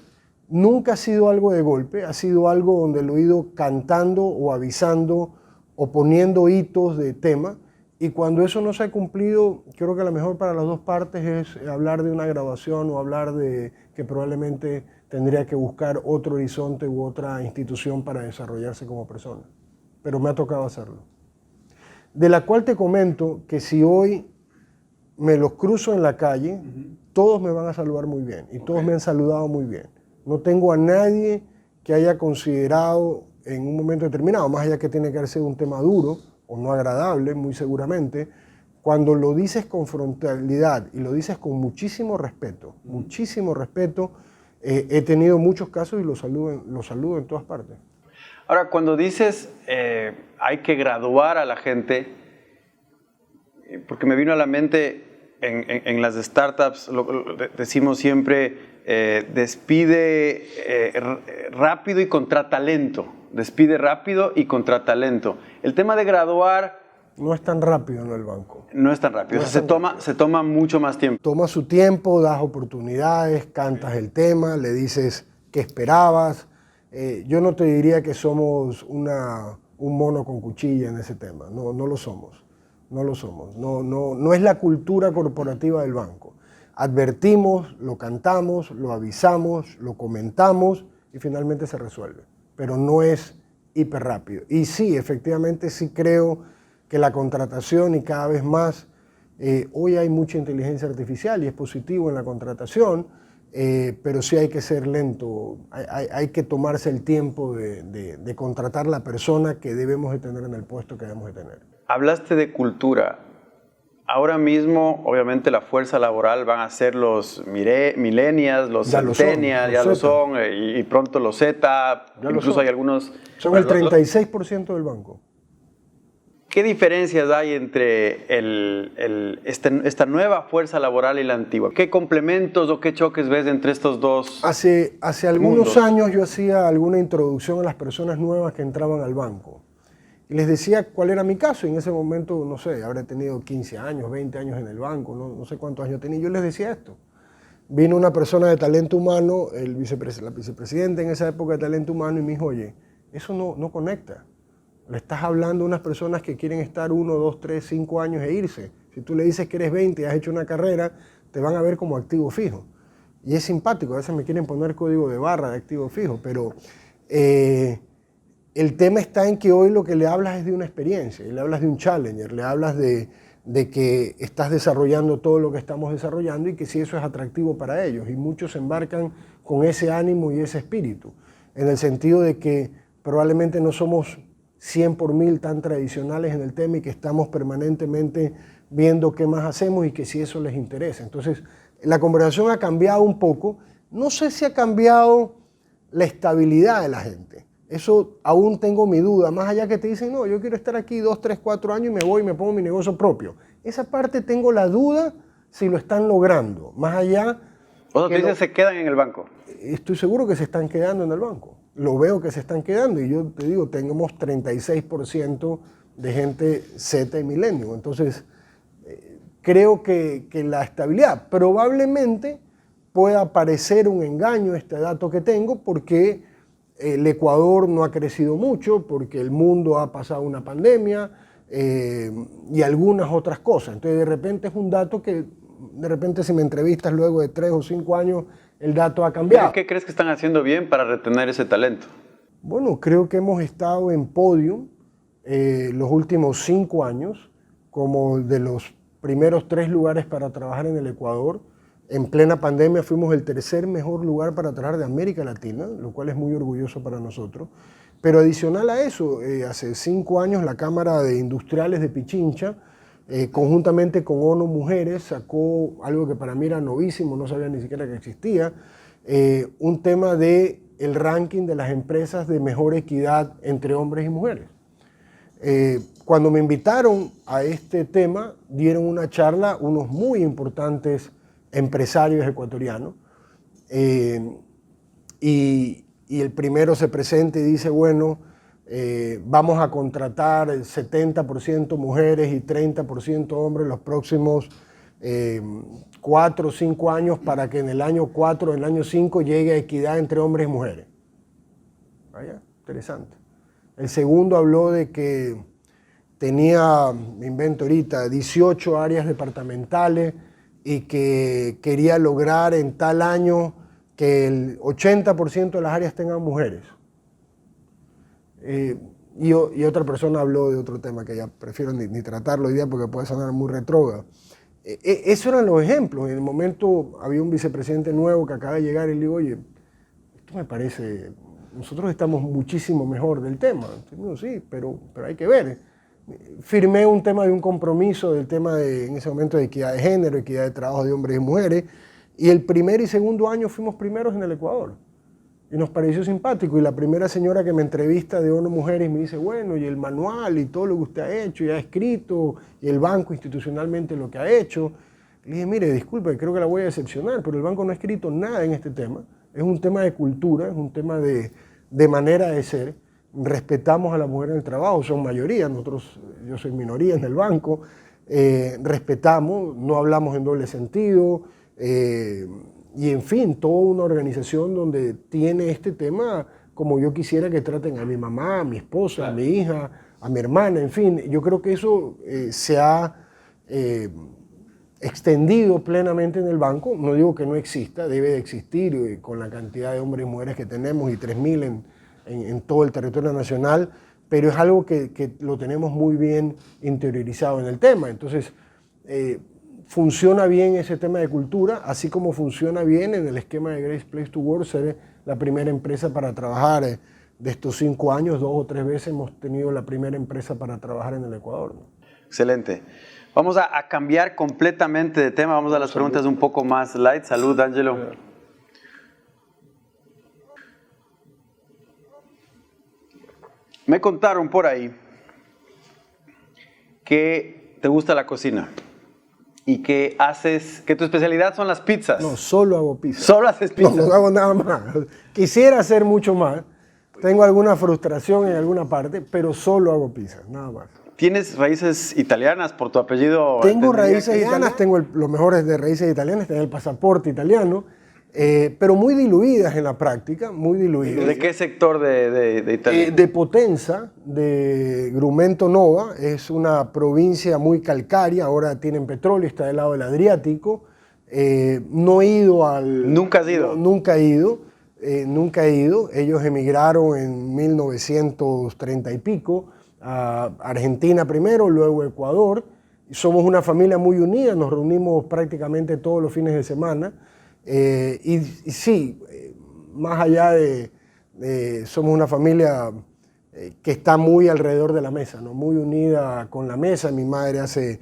Nunca ha sido algo de golpe, ha sido algo donde lo he ido cantando o avisando o poniendo hitos de tema, y cuando eso no se ha cumplido, creo que lo mejor para las dos partes es hablar de una graduación o hablar de que probablemente tendría que buscar otro horizonte u otra institución para desarrollarse como persona. Pero me ha tocado hacerlo. De la cual te comento que si hoy me los cruzo en la calle, todos me van a saludar muy bien y todos me han saludado muy bien. No tengo a nadie que haya considerado en un momento determinado, más allá que tiene que haber sido un tema duro o no agradable, muy seguramente, cuando lo dices con frontalidad y lo dices con muchísimo respeto, he tenido muchos casos y lo saludo en todas partes. Ahora, cuando dices hay que graduar a la gente, porque me vino a la mente en las startups, decimos siempre despide rápido y contrata talento. Despide rápido y contrata talento. El tema de graduar... No es tan rápido en el banco. No es tan rápido. Se toma mucho más tiempo. Toma su tiempo, das oportunidades, cantas el tema, le dices qué esperabas. Yo no te diría que somos un mono con cuchilla en ese tema. No lo somos. No es la cultura corporativa del banco. Advertimos, lo cantamos, lo avisamos, lo comentamos y finalmente se resuelve. Pero no es hiper rápido. Y sí, efectivamente sí creo que la contratación y cada vez más, hoy hay mucha inteligencia artificial y es positivo en la contratación, pero sí hay que ser lento, hay que tomarse el tiempo de contratar la persona que debemos de tener en el puesto que debemos de tener. Hablaste de cultura. Ahora mismo, obviamente, la fuerza laboral van a ser los millennials, los centennials, ya lo son, y pronto los Z, incluso hay algunos... Son el 36% del banco. ¿Qué diferencias hay entre esta nueva fuerza laboral y la antigua? ¿Qué complementos o qué choques ves entre estos dos Hace algunos mundos? años yo hacía alguna introducción a las personas nuevas que entraban al banco. Y les decía cuál era mi caso. Y en ese momento, no sé, habré tenido 15 años, 20 años en el banco, no sé cuántos años tenía. Yo les decía esto. Vino una persona de talento humano, la vicepresidenta en esa época de talento humano, y me dijo, oye, eso no conecta. Le estás hablando a unas personas que quieren estar 1, 2, 3, 5 años e irse. Si tú le dices que eres 20 y has hecho una carrera, te van a ver como activo fijo. Y es simpático, a veces me quieren poner código de barra de activo fijo, pero el tema está en que hoy lo que le hablas es de una experiencia, y le hablas de un challenger, le hablas de que estás desarrollando todo lo que estamos desarrollando y que si eso es atractivo para ellos. Y muchos se embarcan con ese ánimo y ese espíritu, en el sentido de que probablemente no somos 100 por 1000 tan tradicionales en el tema y que estamos permanentemente viendo qué más hacemos y que si eso les interesa. Entonces, la conversación ha cambiado un poco. No sé si ha cambiado la estabilidad de la gente. Eso aún tengo mi duda, más allá que te dicen, no, yo quiero estar aquí 2, 3, 4 años y me voy y me pongo mi negocio propio. Esa parte tengo la duda si lo están logrando. Más allá... O sea, tú dices, se quedan en el banco. Estoy seguro que se están quedando en el banco. Lo veo que se están quedando y yo te digo, tenemos 36% de gente Z y milenio. Entonces, creo que la estabilidad probablemente pueda parecer un engaño este dato que tengo porque el Ecuador no ha crecido mucho, porque el mundo ha pasado una pandemia y algunas otras cosas. Entonces, de repente es un dato que, de repente si me entrevistas luego de 3 o 5 años, el dato ha cambiado. ¿Pero qué crees que están haciendo bien para retener ese talento? Bueno, creo que hemos estado en podio los últimos 5 años, como de los primeros 3 lugares para trabajar en el Ecuador. En plena pandemia fuimos el tercer mejor lugar para trabajar de América Latina, lo cual es muy orgulloso para nosotros. Pero adicional a eso, hace 5 años la Cámara de Industriales de Pichincha, conjuntamente con ONU Mujeres, sacó algo que para mí era novísimo, no sabía ni siquiera que existía, un tema de el ranking de las empresas de mejor equidad entre hombres y mujeres. Cuando me invitaron a este tema, dieron una charla unos muy importantes empresarios ecuatorianos y el primero se presenta y dice, bueno, vamos a contratar el 70% mujeres y 30% hombres los próximos 4 o 5 años para que en el año 4 o en el año 5 llegue a equidad entre hombres y mujeres. Vaya, interesante. El segundo habló de que tenía, me invento ahorita, 18 áreas departamentales y que quería lograr en tal año que el 80% de las áreas tengan mujeres. Y otra persona habló de otro tema que ya prefiero ni tratarlo hoy día porque puede sonar muy retrógrado. Esos eran los ejemplos. En el momento había un vicepresidente nuevo que acaba de llegar y le digo, oye, esto me parece, nosotros estamos muchísimo mejor del tema. Entonces, sí, pero hay que ver. Firmé un tema de un compromiso del tema de, en ese momento, de equidad de género, equidad de trabajo de hombres y mujeres, y el primer y segundo año fuimos primeros en el Ecuador. Y nos pareció simpático, y la primera señora que me entrevista de ONU Mujeres me dice, bueno, y el manual y todo lo que usted ha hecho y ha escrito, y el banco institucionalmente lo que ha hecho. Le dije, mire, disculpe, creo que la voy a decepcionar, pero el banco no ha escrito nada en este tema. Es un tema de cultura, es un tema de manera de ser. Respetamos a la mujer en el trabajo, son mayoría, yo soy minoría en el banco, respetamos, no hablamos en doble sentido, y en fin, toda una organización donde tiene este tema como yo quisiera que traten a mi mamá, a mi esposa, a mi hija, a mi hermana, en fin, yo creo que eso se ha extendido plenamente en el banco. No digo que no exista, debe de existir con la cantidad de hombres y mujeres que tenemos y 3.000 en todo el territorio nacional, pero es algo que lo tenemos muy bien interiorizado en el tema. Entonces, funciona bien ese tema de cultura, así como funciona bien en el esquema de Great Place to Work, ser la primera empresa para trabajar. De estos 5 años, 2 o 3 veces hemos tenido la primera empresa para trabajar en el Ecuador, ¿no? Excelente. Vamos a cambiar completamente de tema, vamos a las preguntas un poco más light. Salud, Ángelo. Me contaron por ahí que te gusta la cocina y que haces, que tu especialidad son las pizzas. No, solo hago pizza. Solo haces pizzas. No hago nada más. Quisiera hacer mucho más. Tengo alguna frustración en alguna parte, pero solo hago pizza, nada más. ¿Tienes raíces italianas por tu apellido? Tengo raíces italianas, tengo los mejores de raíces italianas, tengo el pasaporte italiano, pero muy diluidas en la práctica, muy diluidas. ¿De qué sector de Italia? De Potenza, de Grumento Nova, es una provincia muy calcárea, ahora tienen petróleo, está del lado del Adriático. No he ido al... ¿Nunca has ido? Nunca he ido, nunca he ido. Ellos emigraron en 1930 y pico, a Argentina primero, luego Ecuador. Somos una familia muy unida, nos reunimos prácticamente todos los fines de semana. Y sí, más allá somos una familia que está muy alrededor de la mesa, ¿no? Muy unida con la mesa. Mi madre hace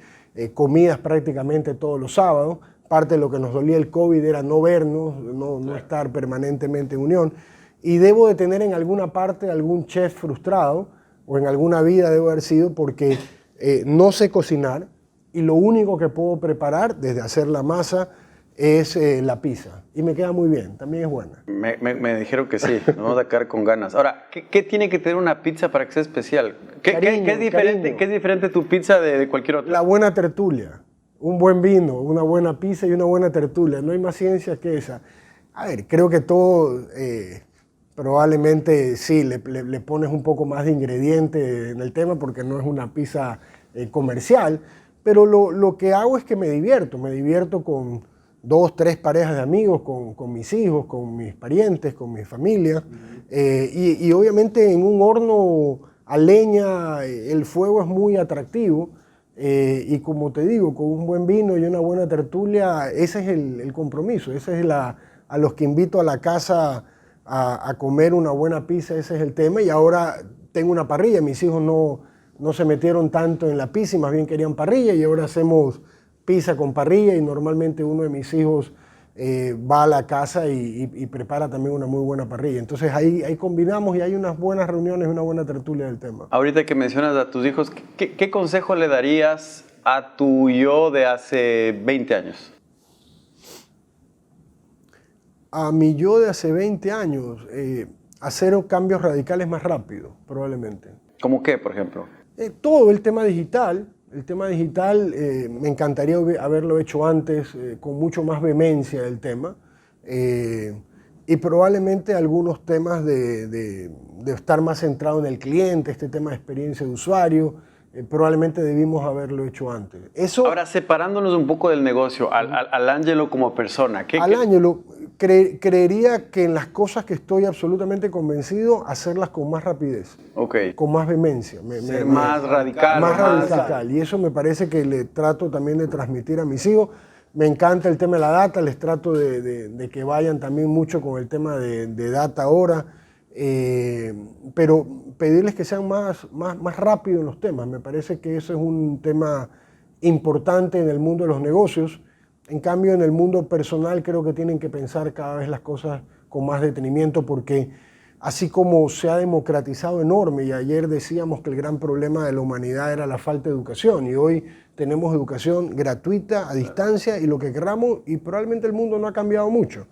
comidas prácticamente todos los sábados. Parte de lo que nos dolía el COVID era no vernos, no estar permanentemente en unión. Y debo de tener en alguna parte algún chef frustrado, o en alguna vida debo haber sido, porque no sé cocinar y lo único que puedo preparar, desde hacer la masa, es la pizza. Y me queda muy bien, también es buena. Me dijeron que sí, nos vamos a quedar con ganas. Ahora, ¿qué tiene que tener una pizza para que sea especial? ¿Qué es diferente tu pizza de cualquier otra? La buena tertulia, un buen vino, una buena pizza y una buena tertulia. No hay más ciencia que esa. A ver, creo que todo... probablemente sí, le pones un poco más de ingrediente en el tema porque no es una pizza comercial, pero lo que hago es que me divierto con 2, 3 parejas de amigos, con mis hijos, con mis parientes, con mi familia, y obviamente en un horno a leña el fuego es muy atractivo, y como te digo, con un buen vino y una buena tertulia, ese es el compromiso, ese es a los que invito a la casa a comer una buena pizza, ese es el tema. Y ahora tengo una parrilla, mis hijos no se metieron tanto en la pizza y más bien querían parrilla, y ahora hacemos pizza con parrilla, y normalmente uno de mis hijos va a la casa y prepara también una muy buena parrilla. Entonces ahí combinamos y hay unas buenas reuniones, una buena tertulia del tema. Ahorita que mencionas a tus hijos, ¿qué consejo le darías a tu yo de hace 20 años? A mi yo de hace 20 años, hacer cambios radicales más rápido, probablemente. ¿Cómo qué, por ejemplo? Todo el tema digital. El tema digital, me encantaría haberlo hecho antes, con mucho más vehemencia del tema. Y probablemente algunos temas de estar más centrado en el cliente, este tema de experiencia de usuario, probablemente debimos haberlo hecho antes. Eso, ahora, separándonos un poco del negocio, al Ángelo como persona. Ángelo, creería que en las cosas que estoy absolutamente convencido, hacerlas con más rapidez, con más vehemencia. Ser más radical. Más radical. Y eso me parece que le trato también de transmitir a mis hijos. Me encanta el tema de la data, les trato de que vayan también mucho con el tema de data ahora. Pero pedirles que sean más rápidos en los temas. Me parece que eso es un tema importante en el mundo de los negocios. En cambio, en el mundo personal creo que tienen que pensar cada vez las cosas con más detenimiento, porque así como se ha democratizado enorme, y ayer decíamos que el gran problema de la humanidad era la falta de educación, y hoy tenemos educación gratuita, a distancia y lo que queramos, y probablemente el mundo no ha cambiado mucho.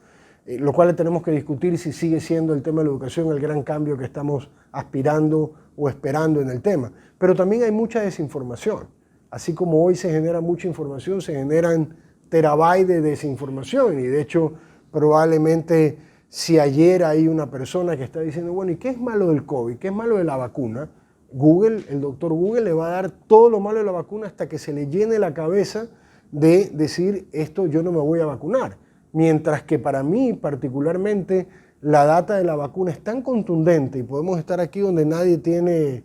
Lo cual tenemos que discutir si sigue siendo el tema de la educación el gran cambio que estamos aspirando o esperando en el tema. Pero también hay mucha desinformación. Así como hoy se genera mucha información, se generan terabytes de desinformación. Y de hecho, probablemente si ayer hay una persona que está diciendo, bueno, ¿y qué es malo del COVID? ¿Qué es malo de la vacuna? Google, el doctor Google le va a dar todo lo malo de la vacuna hasta que se le llene la cabeza de decir, esto yo no me voy a vacunar. Mientras que para mí particularmente la data de la vacuna es tan contundente, y podemos estar aquí donde nadie tiene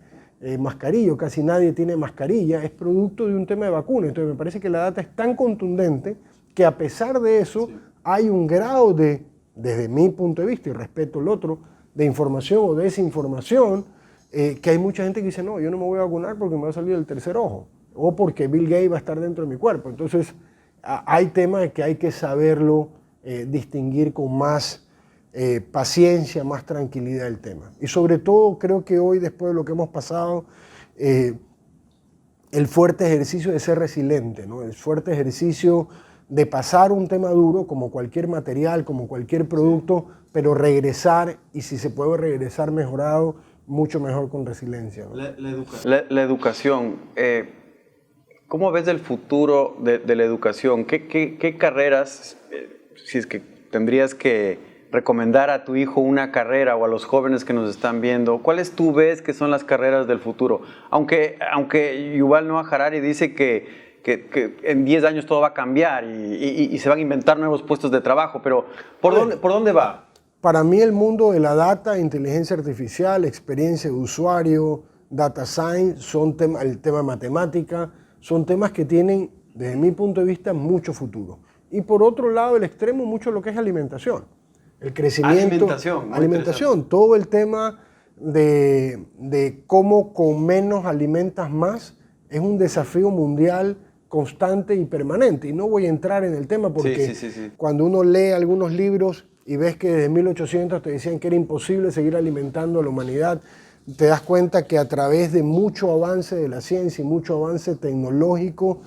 mascarilla, o casi nadie tiene mascarilla, es producto de un tema de vacuna. Entonces me parece que la data es tan contundente que a pesar de eso hay un grado desde mi punto de vista, y respeto el otro, de información o desinformación, que hay mucha gente que dice, no, yo no me voy a vacunar porque me va a salir el tercer ojo, o porque Bill Gates va a estar dentro de mi cuerpo. Entonces hay temas que hay que saberlo distinguir con más paciencia, más tranquilidad del tema. Y sobre todo creo que hoy, después de lo que hemos pasado, el fuerte ejercicio de ser resiliente, ¿no? El fuerte ejercicio de pasar un tema duro como cualquier material, como cualquier producto, pero regresar, y si se puede regresar mejorado, mucho mejor con resiliencia, ¿no? La educación, ¿cómo ves el futuro de la educación? ¿Qué carreras, si es que tendrías que recomendar a tu hijo una carrera o a los jóvenes que nos están viendo, cuáles tú ves que son las carreras del futuro? Aunque Yuval Noah Harari dice que en 10 años todo va a cambiar y se van a inventar nuevos puestos de trabajo, pero ¿por dónde va? Para mí el mundo de la data, inteligencia artificial, experiencia de usuario, data science, el tema matemática, son temas que tienen, desde mi punto de vista, mucho futuro. Y por otro lado, el extremo, mucho lo que es alimentación. El crecimiento. Alimentación. Todo el tema de cómo con menos alimentas más es un desafío mundial constante y permanente. Y no voy a entrar en el tema porque cuando uno lee algunos libros y ves que desde 1800 te decían que era imposible seguir alimentando a la humanidad, te das cuenta que a través de mucho avance de la ciencia y mucho avance tecnológico,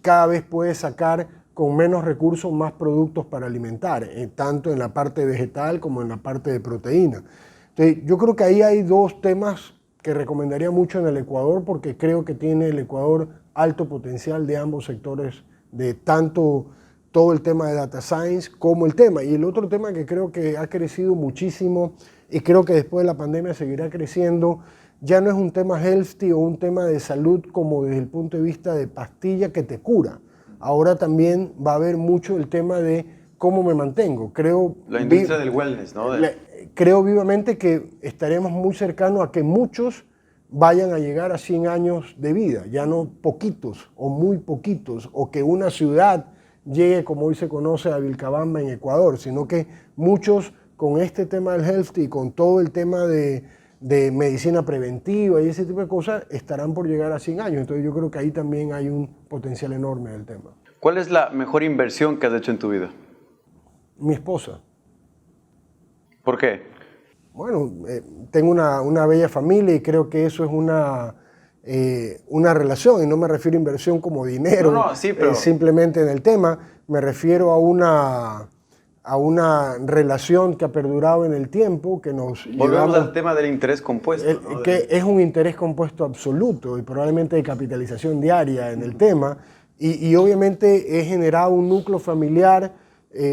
cada vez puedes sacar con menos recursos más productos para alimentar, tanto en la parte vegetal como en la parte de proteína. Entonces, yo creo que ahí hay dos temas que recomendaría mucho en el Ecuador, porque creo que tiene el Ecuador alto potencial de ambos sectores, de tanto todo el tema de data science como el tema. Y el otro tema que creo que ha crecido muchísimo y creo que después de la pandemia seguirá creciendo, ya no es un tema healthy o un tema de salud como desde el punto de vista de pastilla que te cura. Ahora también va a haber mucho el tema de cómo me mantengo. La industria del wellness, ¿no? Creo vivamente que estaremos muy cercanos a que muchos vayan a llegar a 100 años de vida, ya no poquitos o muy poquitos, o que una ciudad llegue, como hoy se conoce, a Vilcabamba en Ecuador, sino que muchos con este tema del health y con todo el tema de medicina preventiva y ese tipo de cosas estarán por llegar a 100 años. Entonces yo creo que ahí también hay un potencial enorme del tema. ¿Cuál es la mejor inversión que has hecho en tu vida? Mi esposa. ¿Por qué? Bueno, tengo una bella familia y creo que eso es una relación, y no me refiero a inversión como dinero, pero simplemente en el tema, me refiero a una relación que ha perdurado en el tiempo, que nos Volvemos al tema del interés compuesto, ¿no? Que es un interés compuesto absoluto y probablemente de capitalización diaria en el tema, y obviamente he generado un núcleo familiar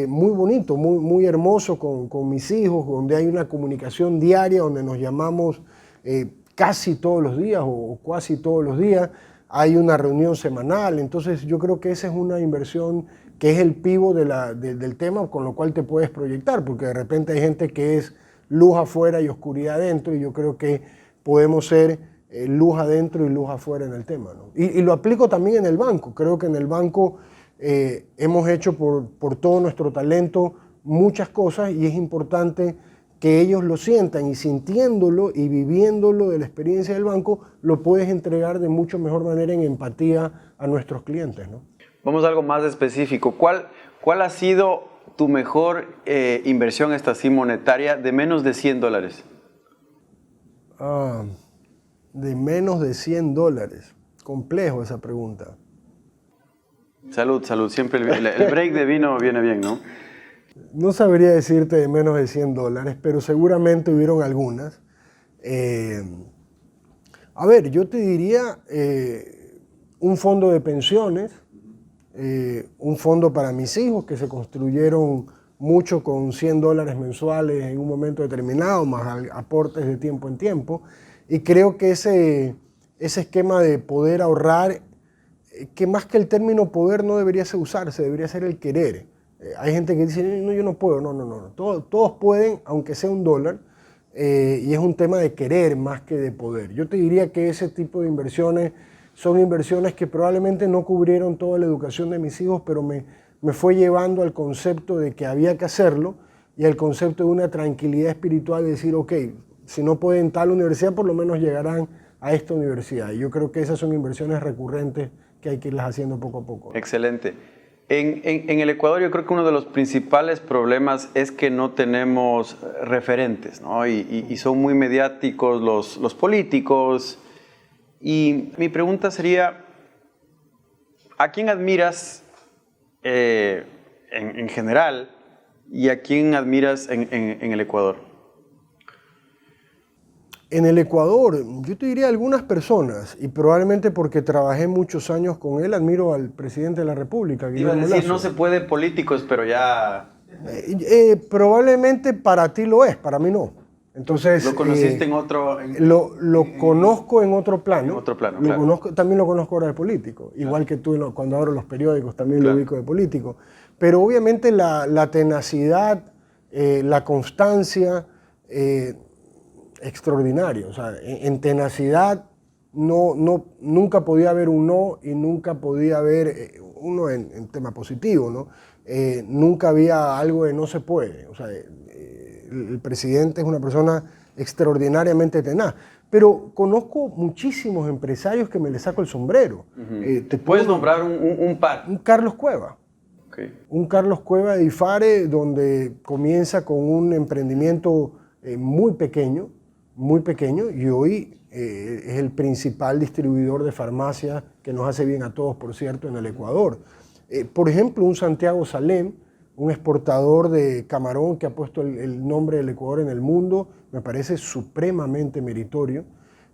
muy bonito, muy hermoso con mis hijos, donde hay una comunicación diaria, donde nos llamamos casi todos los días o casi todos los días, hay una reunión semanal. Entonces yo creo que esa es una inversión que es el pivot del tema, con lo cual te puedes proyectar, porque de repente hay gente que es luz afuera y oscuridad adentro, y yo creo que podemos ser luz adentro y luz afuera en el tema, ¿no? Y lo aplico también en el banco. Creo que en el banco hemos hecho por todo nuestro talento muchas cosas, y es importante que ellos lo sientan, y sintiéndolo y viviéndolo de la experiencia del banco, lo puedes entregar de mucho mejor manera en empatía a nuestros clientes, ¿no? Vamos a algo más específico. ¿Cuál ha sido tu mejor inversión, esta sí monetaria, de menos de $100? De menos de $100. Complejo esa pregunta. Salud, salud. Siempre el break de vino viene bien, ¿no? No sabría decirte de menos de $100, pero seguramente hubieron algunas. A ver, yo te diría un fondo de pensiones, un fondo para mis hijos que se construyeron mucho con $100 mensuales en un momento determinado, más aportes de tiempo en tiempo. Y creo que ese esquema de poder ahorrar, que más que el término poder no debería usarse, debería ser el querer. Hay gente que dice, no, yo no puedo. No. Todos pueden, aunque sea $1, y es un tema de querer más que de poder. Yo te diría que ese tipo de inversiones son inversiones que probablemente no cubrieron toda la educación de mis hijos, pero me fue llevando al concepto de que había que hacerlo, y al concepto de una tranquilidad espiritual de decir, ok, si no pueden tal universidad, por lo menos llegarán a esta universidad. Y yo creo que esas son inversiones recurrentes que hay que irlas haciendo poco a poco. Excelente. En el Ecuador yo creo que uno de los principales problemas es que no tenemos referentes, ¿no? Y son muy mediáticos los políticos, Y mi pregunta sería, ¿a quién admiras en general y a quién admiras en el Ecuador? En el Ecuador, yo te diría algunas personas, y probablemente porque trabajé muchos años con él, admiro al presidente de la República, Iba a Guillermo decir, Lazo. no se puede políticos, pero ya... Probablemente para ti lo es, para mí no. Entonces, ¿Lo conociste en otro...? Lo conozco en otro plano. En otro plano, Lo claro. conozco, también lo conozco ahora de político. Igual que tú cuando abro los periódicos también Claro. lo ubico de político. Pero obviamente la tenacidad, la constancia, extraordinario. O sea, en tenacidad nunca podía haber un no y nunca podía haber uno en tema positivo, ¿no? Nunca había algo de no se puede. O sea, el presidente es una persona extraordinariamente tenaz. Pero conozco muchísimos empresarios que me les saco el sombrero. ¿Puedes nombrar un par? Un Carlos Cueva. Okay. Un Carlos Cueva de IFARE, donde comienza con un emprendimiento muy pequeño, y hoy es el principal distribuidor de farmacias que nos hace bien a todos, por cierto, en el Ecuador. Por ejemplo, un Santiago Salem, un exportador de camarón que ha puesto el nombre del Ecuador en el mundo, me parece supremamente meritorio.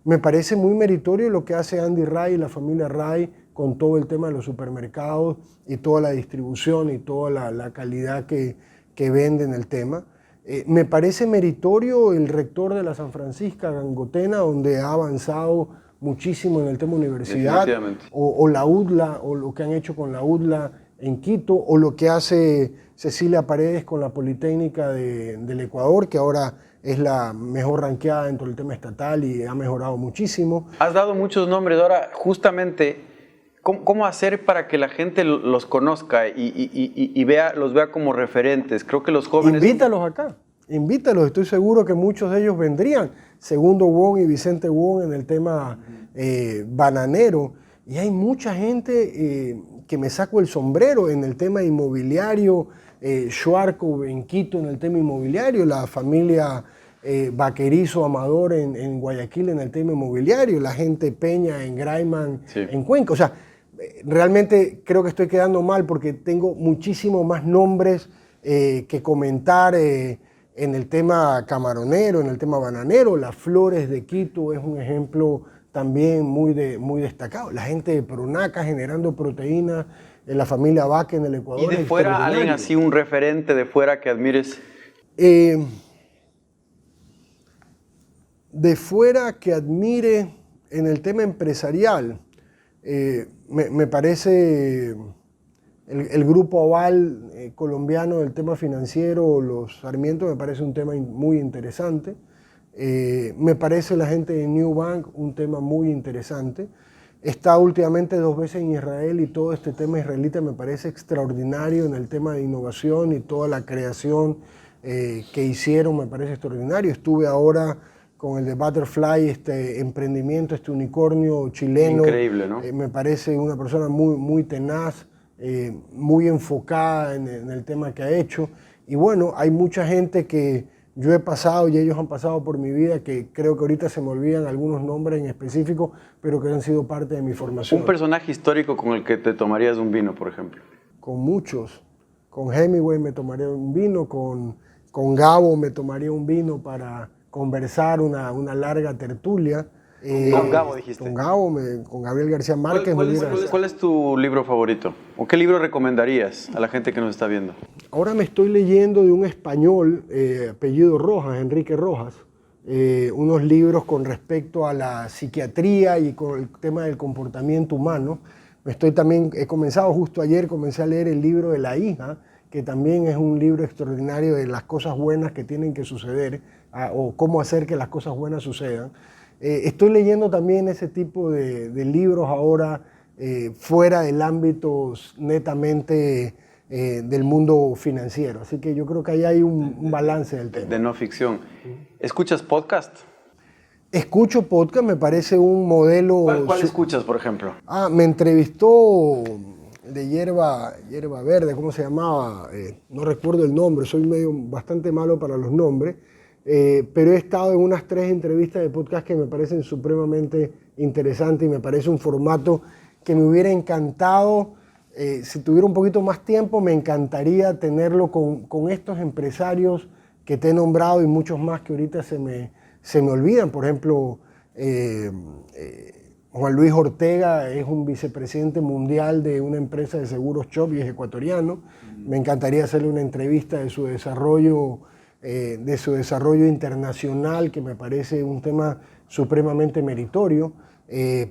Me parece muy meritorio lo que hace Andy Ray y la familia Ray con todo el tema de los supermercados y toda la distribución y toda la calidad que venden el tema. Me parece meritorio el rector de la San Francisca, Gangotena, donde ha avanzado muchísimo en el tema universidad, o la UDLA, o lo que han hecho con la UDLA en Quito, o lo que hace Cecilia Paredes con la Politécnica del Ecuador, que ahora es la mejor ranqueada dentro del tema estatal y ha mejorado muchísimo. Has dado muchos nombres. Ahora, justamente, ¿cómo hacer para que la gente los conozca y los vea como referentes? Creo que los jóvenes... Invítalos acá, invítalos. Estoy seguro que muchos de ellos vendrían. Segundo Wong y Vicente Wong en el tema bananero. Y hay mucha gente que me saco el sombrero en el tema inmobiliario. Shuarco en Quito en el tema inmobiliario, la familia Vaquerizo Amador en Guayaquil en el tema inmobiliario, la gente Peña en Graiman, sí, en Cuenca. O sea, realmente creo que estoy quedando mal porque tengo muchísimos más nombres que comentar en el tema camaronero, en el tema bananero. Las Flores de Quito es un ejemplo también muy destacado. La gente de Pronaca generando proteínas, en la familia Vaca en el Ecuador. ¿Y de fuera alguien así, un referente de fuera que admires? De fuera que admire en el tema empresarial, me parece el grupo Aval colombiano del tema financiero, los Sarmiento, me parece un tema muy interesante. Me parece la gente de New Bank un tema muy interesante. Está últimamente 2 veces en Israel y todo este tema israelita me parece extraordinario en el tema de innovación y toda la creación que hicieron me parece extraordinario. Estuve ahora con el de Butterfly, este emprendimiento, este unicornio chileno. Increíble, ¿no? Me parece una persona muy tenaz, muy enfocada en el tema que ha hecho. Y bueno, hay mucha gente que yo he pasado y ellos han pasado por mi vida, que creo que ahorita se me olvidan algunos nombres en específico, pero que han sido parte de mi formación. Un personaje histórico con el que te tomarías un vino, por ejemplo. Con muchos. Con Hemingway me tomaría un vino, con Gabo me tomaría un vino para conversar una larga tertulia. Con Gabo dijiste. Con Gabo, con Gabriel García Márquez. ¿Cuál es tu libro favorito? ¿O qué libro recomendarías a la gente que nos está viendo? Ahora me estoy leyendo de un español, apellido Rojas, Enrique Rojas, unos libros con respecto a la psiquiatría y con el tema del comportamiento humano. He comenzado justo ayer, comencé a leer el libro de La hija, que también es un libro extraordinario de las cosas buenas que tienen que suceder o cómo hacer que las cosas buenas sucedan. Estoy leyendo también ese tipo de libros ahora fuera del ámbito netamente del mundo financiero. Así que yo creo que ahí hay un balance del tema. De no ficción. ¿Escuchas podcast? Escucho podcast, me parece un modelo... ¿Cuál escuchas, por ejemplo? Me entrevistó de hierba verde, ¿cómo se llamaba? No recuerdo el nombre, soy bastante malo para los nombres. pero he estado en unas 3 entrevistas de podcast que me parecen supremamente interesantes y me parece un formato que me hubiera encantado. Si tuviera un poquito más tiempo, me encantaría tenerlo con estos empresarios que te he nombrado y muchos más que ahorita se me olvidan. Por ejemplo, Juan Luis Ortega es un vicepresidente mundial de una empresa de seguros Chubb y es ecuatoriano. Me encantaría hacerle una entrevista de su desarrollo internacional, que me parece un tema supremamente meritorio.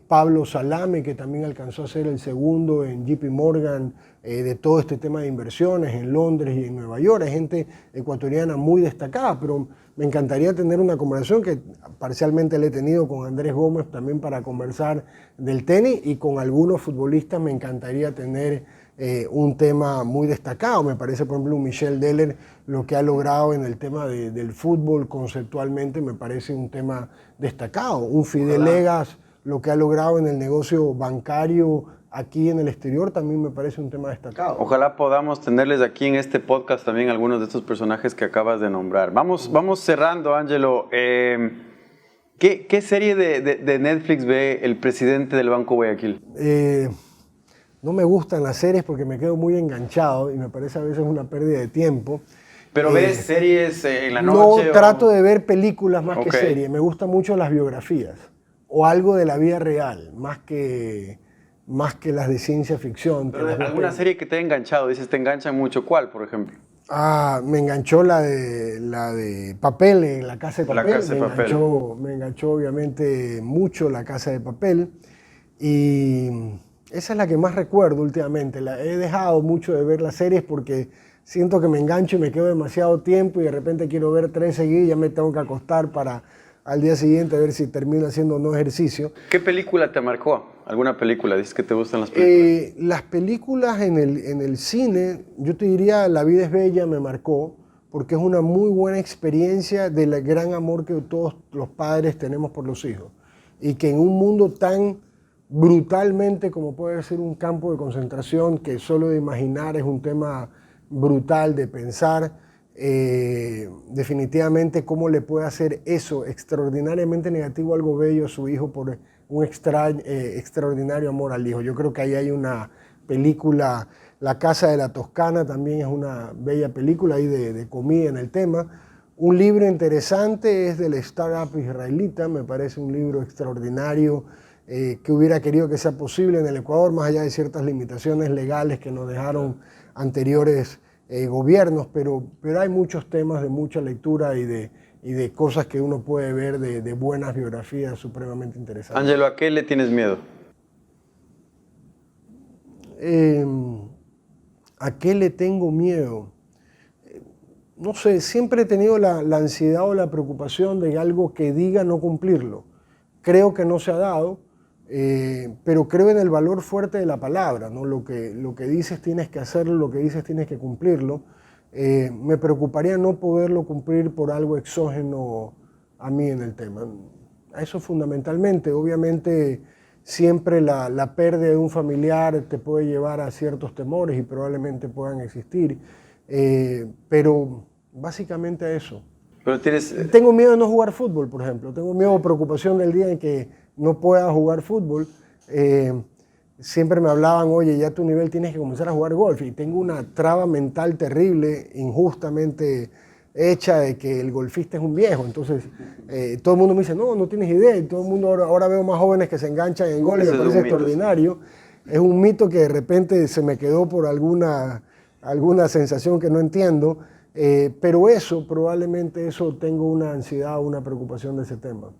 Pablo Salame, que también alcanzó a ser el segundo en JP Morgan de todo este tema de inversiones en Londres y en Nueva York. Hay gente ecuatoriana muy destacada, pero me encantaría tener una conversación que parcialmente la he tenido con Andrés Gómez también para conversar del tenis, y con algunos futbolistas me encantaría tener un tema muy destacado. Me parece, por ejemplo, un Michel Deller, lo que ha logrado en el tema del fútbol conceptualmente me parece un tema destacado. Un Fidel Legas, lo que ha logrado en el negocio bancario aquí en el exterior, también me parece un tema destacado. Ojalá podamos tenerles aquí en este podcast también algunos de estos personajes que acabas de nombrar. Vamos cerrando, Ángelo. ¿Qué serie de Netflix ve el presidente del Banco Guayaquil? No me gustan las series porque me quedo muy enganchado y me parece a veces una pérdida de tiempo. ¿Pero ves series en la noche? No, trato de ver películas más que series. Me gustan mucho las biografías o algo de la vida real, más que las de ciencia ficción. ¿Pero alguna serie que te ha enganchado? Dices, ¿te enganchan mucho? ¿Cuál, por ejemplo? Me enganchó la de Papel, en La Casa de Papel. La Casa de Papel. Me enganchó obviamente mucho La Casa de Papel. Y esa es la que más recuerdo últimamente. He dejado mucho de ver las series porque siento que me engancho y me quedo demasiado tiempo y de repente quiero ver 3 seguidas y ya me tengo que acostar para al día siguiente a ver si termino haciendo o no ejercicio. ¿Qué película te marcó? ¿Alguna película? ¿Dices que te gustan las películas? Las películas en el cine, yo te diría La vida es bella me marcó, porque es una muy buena experiencia del gran amor que todos los padres tenemos por los hijos. Y que en un mundo tan brutalmente como puede ser un campo de concentración, que solo de imaginar es un tema brutal de pensar, definitivamente cómo le puede hacer eso extraordinariamente negativo algo bello a su hijo por un extraordinario amor al hijo. Yo creo que ahí hay una película, La Casa de la Toscana también es una bella película ahí de comida en el tema. Un libro interesante es del startup israelita, me parece un libro extraordinario que hubiera querido que sea posible en el Ecuador, más allá de ciertas limitaciones legales que nos dejaron anteriores gobiernos, pero hay muchos temas de mucha lectura y de cosas que uno puede ver de buenas biografías supremamente interesantes. Ángelo, ¿a qué le tienes miedo? ¿A qué le tengo miedo? No sé, siempre he tenido la ansiedad o la preocupación de algo que diga no cumplirlo. Creo que no se ha dado, pero creo en el valor fuerte de la palabra, ¿no? Lo que dices tienes que hacerlo, lo que dices tienes que cumplirlo. Me preocuparía no poderlo cumplir por algo exógeno a mí en el tema. Eso fundamentalmente. Obviamente siempre la pérdida de un familiar te puede llevar a ciertos temores y probablemente puedan existir, pero básicamente a eso. Pero Tengo miedo de no jugar fútbol, por ejemplo. Tengo miedo o preocupación del día en que no pueda jugar fútbol. Siempre me hablaban, oye, ya a tu nivel tienes que comenzar a jugar golf. Y tengo una traba mental terrible, injustamente hecha, de que el golfista es un viejo. Entonces, todo el mundo me dice, no tienes idea. Y todo el mundo ahora veo más jóvenes que se enganchan en golf y me parece extraordinario. Es un mito que de repente se me quedó por alguna sensación que no entiendo. Pero probablemente tengo una ansiedad o una preocupación de ese tema.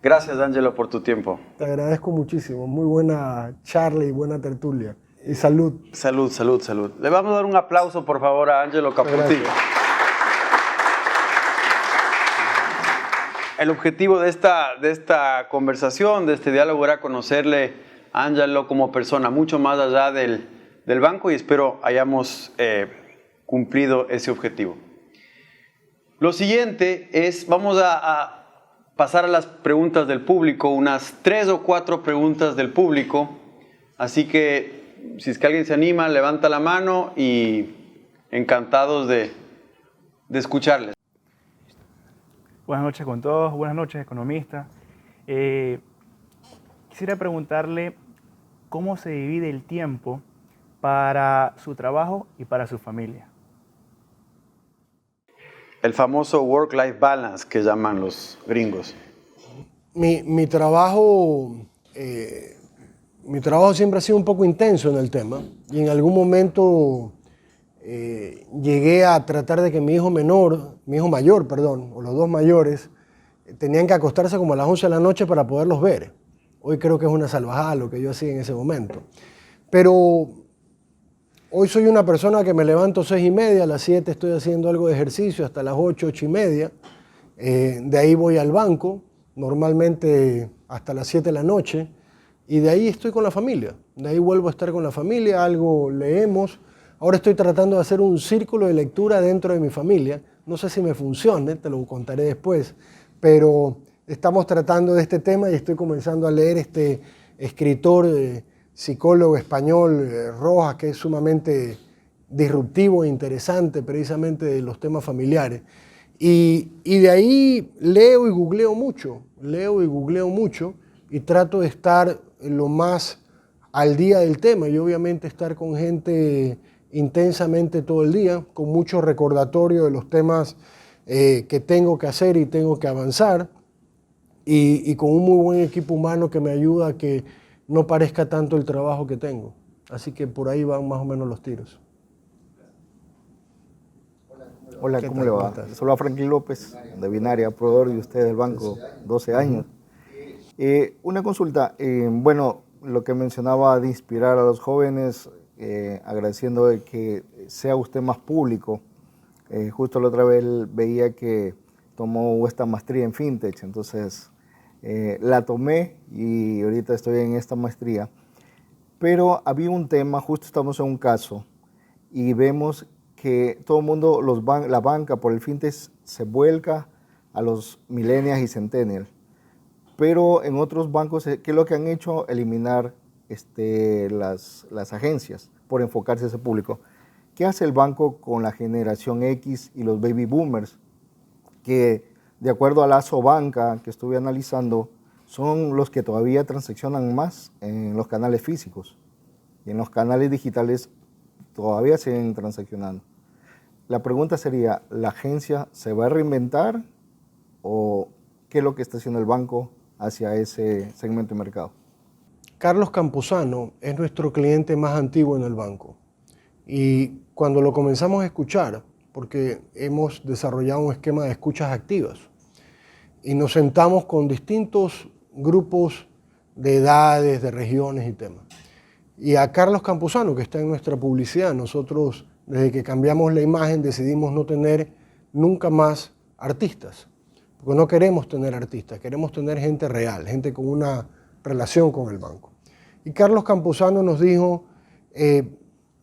Gracias, Ángelo, por tu tiempo. Te agradezco muchísimo. Muy buena charla y buena tertulia. Y salud. Salud, salud, salud. Le vamos a dar un aplauso, por favor, a Ángelo Caputillo. El objetivo de esta conversación, de este diálogo, era conocerle a Ángelo como persona, mucho más allá del banco, y espero hayamos cumplido ese objetivo. Lo siguiente es, vamos a pasar a las preguntas del público, unas 3 o 4 preguntas del público, así que si es que alguien se anima, levanta la mano y encantados de escucharles. Buenas noches con todos, buenas noches, economista. Quisiera preguntarle cómo se divide el tiempo para su trabajo y para su familia. El famoso work-life balance que llaman los gringos. Mi trabajo siempre ha sido un poco intenso en el tema y en algún momento llegué a tratar de que mi hijo mayor, o los dos mayores, tenían que acostarse como a las 11 de la noche para poderlos ver. Hoy creo que es una salvajada lo que yo hacía en ese momento. Pero hoy soy una persona que me levanto 6:30, a las 7 estoy haciendo algo de ejercicio, hasta las 8, 8:30. De ahí voy al banco, normalmente hasta las 7 de la noche, y de ahí estoy con la familia. De ahí vuelvo a estar con la familia, algo leemos. Ahora estoy tratando de hacer un círculo de lectura dentro de mi familia. No sé si me funcione, te lo contaré después, pero estamos tratando de este tema y estoy comenzando a leer este escritor, psicólogo español, Rojas, que es sumamente disruptivo e interesante precisamente de los temas familiares. Y de ahí leo y googleo mucho y trato de estar lo más al día del tema y obviamente estar con gente intensamente todo el día, con mucho recordatorio de los temas que tengo que hacer y tengo que avanzar y con un muy buen equipo humano que me ayuda a que no parezca tanto el trabajo que tengo. Así que por ahí van más o menos los tiros. Hola, ¿cómo le va? Soy Franklin López, de Binaria, proveedor de usted del banco, 12 años. Una consulta, bueno, lo que mencionaba de inspirar a los jóvenes, agradeciendo de que sea usted más público. Justo la otra vez veía que tomó esta maestría en FinTech, entonces la tomé y ahorita estoy en esta maestría. Pero había un tema, justo estamos en un caso y vemos que todo el mundo, la banca por el FinTech se vuelca a los millennials y centennials. Pero en otros bancos, ¿qué es lo que han hecho? Eliminar las agencias por enfocarse a ese público. ¿Qué hace el banco con la generación X y los baby boomers? Que de acuerdo a la Asobanca que estuve analizando, son los que todavía transaccionan más en los canales físicos. Y en los canales digitales todavía siguen transaccionando. La pregunta sería, ¿la agencia se va a reinventar o qué es lo que está haciendo el banco hacia ese segmento de mercado? Carlos Campuzano es nuestro cliente más antiguo en el banco y cuando lo comenzamos a escuchar, porque hemos desarrollado un esquema de escuchas activas y nos sentamos con distintos grupos de edades, de regiones y temas. Y a Carlos Campuzano, que está en nuestra publicidad, nosotros desde que cambiamos la imagen decidimos no tener nunca más artistas, porque no queremos tener artistas, queremos tener gente real, gente con una relación con el banco. Y Carlos Campuzano nos dijo,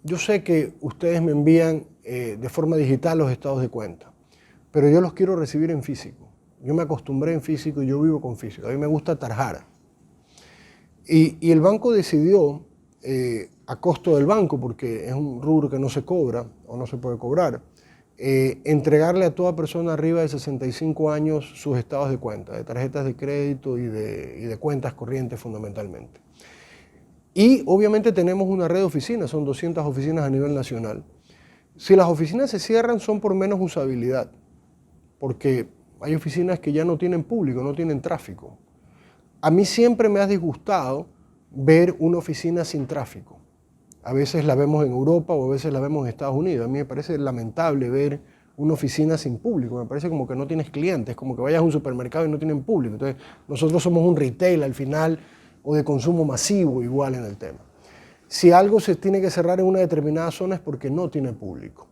yo sé que ustedes me envían de forma digital los estados de cuenta, pero yo los quiero recibir en físico. Yo me acostumbré en físico y yo vivo con físico. A mí me gusta tarjar. Y el banco decidió, a costo del banco, porque es un rubro que no se cobra o no se puede cobrar, entregarle a toda persona arriba de 65 años sus estados de cuenta, de tarjetas de crédito y de cuentas corrientes fundamentalmente. Y obviamente tenemos una red de oficinas, son 200 oficinas a nivel nacional. Si las oficinas se cierran son por menos usabilidad, porque hay oficinas que ya no tienen público, no tienen tráfico. A mí siempre me ha disgustado ver una oficina sin tráfico. A veces la vemos en Europa o a veces la vemos en Estados Unidos. A mí me parece lamentable ver una oficina sin público. Me parece como que no tienes clientes, como que vayas a un supermercado y no tienen público. Entonces, nosotros somos un retail al final o de consumo masivo igual en el tema. Si algo se tiene que cerrar en una determinada zona es porque no tiene público.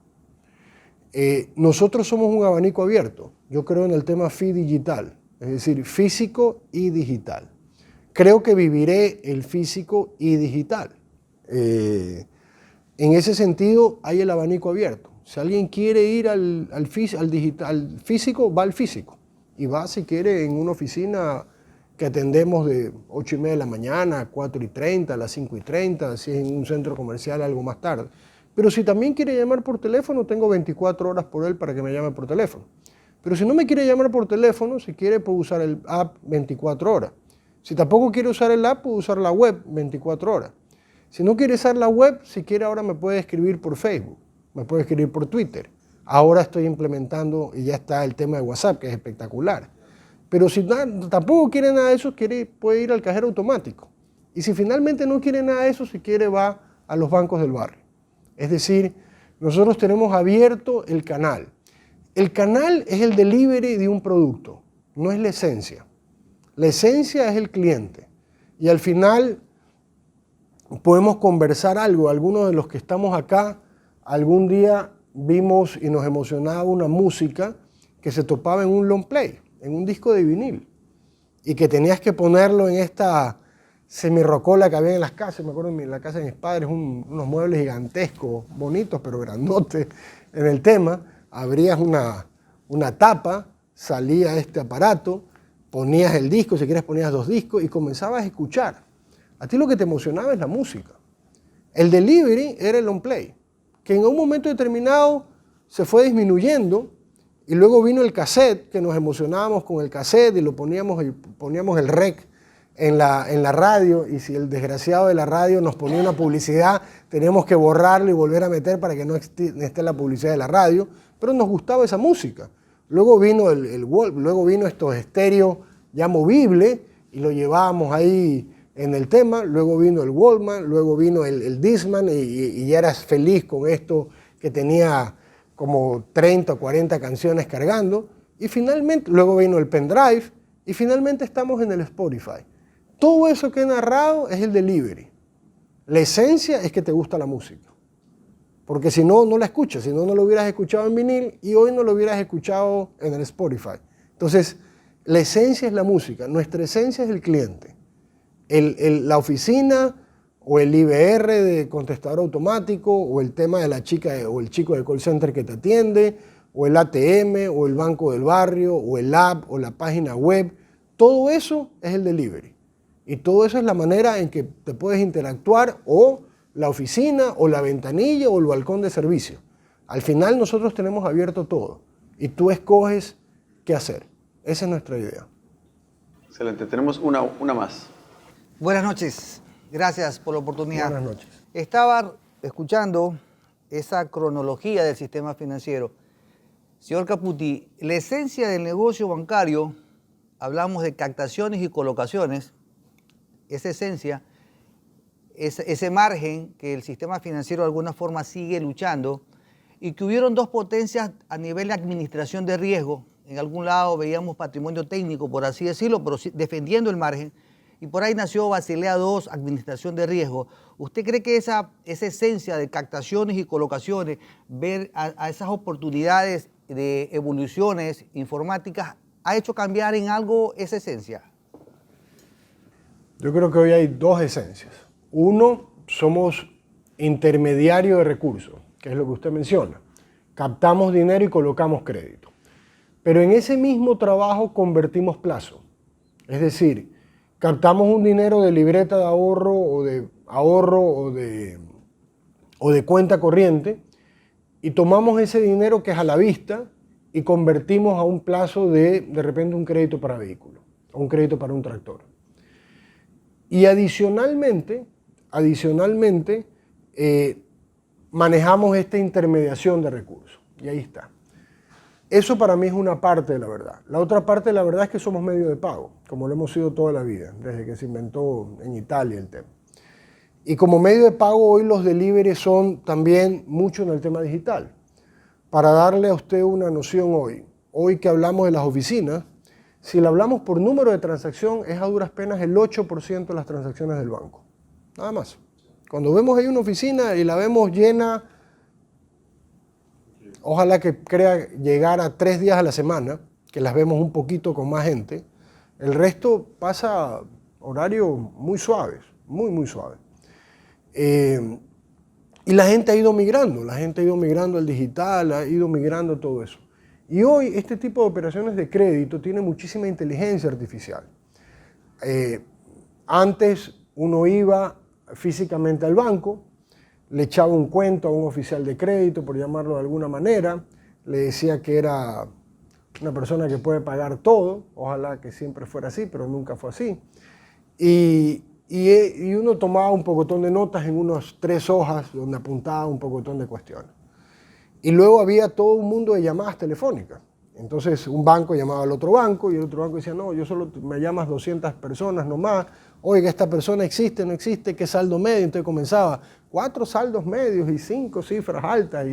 Nosotros somos un abanico abierto. Yo creo en el tema FI digital, es decir, físico y digital. Creo que viviré el físico y digital. En ese sentido, hay el abanico abierto. Si alguien quiere ir al físico, va al físico. Y va, si quiere, en una oficina que atendemos de 8:30 de la mañana, a 4:30, a las 5:30, si es en un centro comercial, algo más tarde. Pero si también quiere llamar por teléfono, tengo 24 horas por él para que me llame por teléfono. Pero si no me quiere llamar por teléfono, si quiere puede usar el app 24 horas. Si tampoco quiere usar el app, puede usar la web 24 horas. Si no quiere usar la web, si quiere ahora me puede escribir por Facebook, me puede escribir por Twitter. Ahora estoy implementando y ya está el tema de WhatsApp, que es espectacular. Pero si tampoco quiere nada de eso, puede ir al cajero automático. Y si finalmente no quiere nada de eso, si quiere va a los bancos del barrio. Es decir, nosotros tenemos abierto el canal. El canal es el delivery de un producto, no es la esencia. La esencia es el cliente. Y al final podemos conversar algo. Algunos de los que estamos acá, algún día vimos y nos emocionaba una música que se topaba en un long play, en un disco de vinil, y que tenías que ponerlo en esta semirrocola que había en las casas. Me acuerdo en la casa de mis padres, unos muebles gigantescos, bonitos, pero grandotes en el tema. Abrías una tapa, salía este aparato, ponías el disco, si quieres ponías 2 discos y comenzabas a escuchar. A ti lo que te emocionaba es la música. El delivery era el long play, que en un momento determinado se fue disminuyendo y luego vino el cassette, que nos emocionábamos con el cassette y poníamos el rec en la radio, y si el desgraciado de la radio nos ponía una publicidad, teníamos que borrarlo y volver a meter para que no esté la publicidad de la radio, pero nos gustaba esa música. Luego vino luego vino estos estéreos ya movibles y lo llevábamos ahí en el tema, luego vino el Walkman, luego vino el Discman y ya eras feliz con esto que tenía como 30 o 40 canciones cargando, y finalmente luego vino el pendrive y finalmente estamos en el Spotify. Todo eso que he narrado es el delivery. La esencia es que te gusta la música. Porque si no, no la escuchas. Si no, no lo hubieras escuchado en vinil y hoy no lo hubieras escuchado en el Spotify. Entonces, la esencia es la música. Nuestra esencia es el cliente. La oficina o el IVR de contestador automático o el tema de la chica o el chico de call center que te atiende o el ATM o el banco del barrio o el app o la página web. Todo eso es el delivery. Y todo eso es la manera en que te puedes interactuar, o la oficina, o la ventanilla, o el balcón de servicio. Al final nosotros tenemos abierto todo y tú escoges qué hacer. Esa es nuestra idea. Excelente. Tenemos una más. Buenas noches. Gracias por la oportunidad. Buenas noches. Estaba escuchando esa cronología del sistema financiero. Señor Caputi, la esencia del negocio bancario, hablamos de captaciones y colocaciones, esa esencia, ese margen que el sistema financiero de alguna forma sigue luchando, y que hubieron 2 potencias a nivel de administración de riesgo. En algún lado veíamos patrimonio técnico, por así decirlo, pero defendiendo el margen, y por ahí nació Basilea II, administración de riesgo. ¿Usted cree que esa esencia de captaciones y colocaciones, ver a esas oportunidades de evoluciones informáticas, ha hecho cambiar en algo esa esencia? Yo creo que hoy hay 2 esencias. Uno, somos intermediario de recursos, que es lo que usted menciona. Captamos dinero y colocamos crédito. Pero en ese mismo trabajo convertimos plazo. Es decir, captamos un dinero de libreta de ahorro o de cuenta corriente y tomamos ese dinero que es a la vista y convertimos a un plazo de repente un crédito para vehículo o un crédito para un tractor. Y adicionalmente manejamos esta intermediación de recursos. Y ahí está. Eso para mí es una parte de la verdad. La otra parte de la verdad es que somos medio de pago, como lo hemos sido toda la vida, desde que se inventó en Italia el tema. Y como medio de pago hoy los deliveries son también mucho en el tema digital. Para darle a usted una noción hoy que hablamos de las oficinas, si la hablamos por número de transacción, es a duras penas el 8% de las transacciones del banco. Nada más. Cuando vemos ahí una oficina y la vemos llena, ojalá que crea llegar a 3 días a la semana, que las vemos un poquito con más gente, el resto pasa horarios muy suaves, muy suaves. Y la gente ha ido migrando al digital, ha ido migrando todo eso. Y hoy este tipo de operaciones de crédito tiene muchísima inteligencia artificial. Antes uno iba físicamente al banco, le echaba un cuento a un oficial de crédito, por llamarlo de alguna manera, le decía que era una persona que puede pagar todo, ojalá que siempre fuera así, pero nunca fue así. Y uno tomaba un pocotón de notas en unas 3 hojas donde apuntaba un pocotón de cuestiones. Y luego había todo un mundo de llamadas telefónicas. Entonces un banco llamaba al otro banco y el otro banco decía, no, yo solo me llamas 200 personas nomás. Oiga, esta persona existe, no existe, ¿qué saldo medio? Entonces comenzaba 4 saldos medios y 5 cifras altas.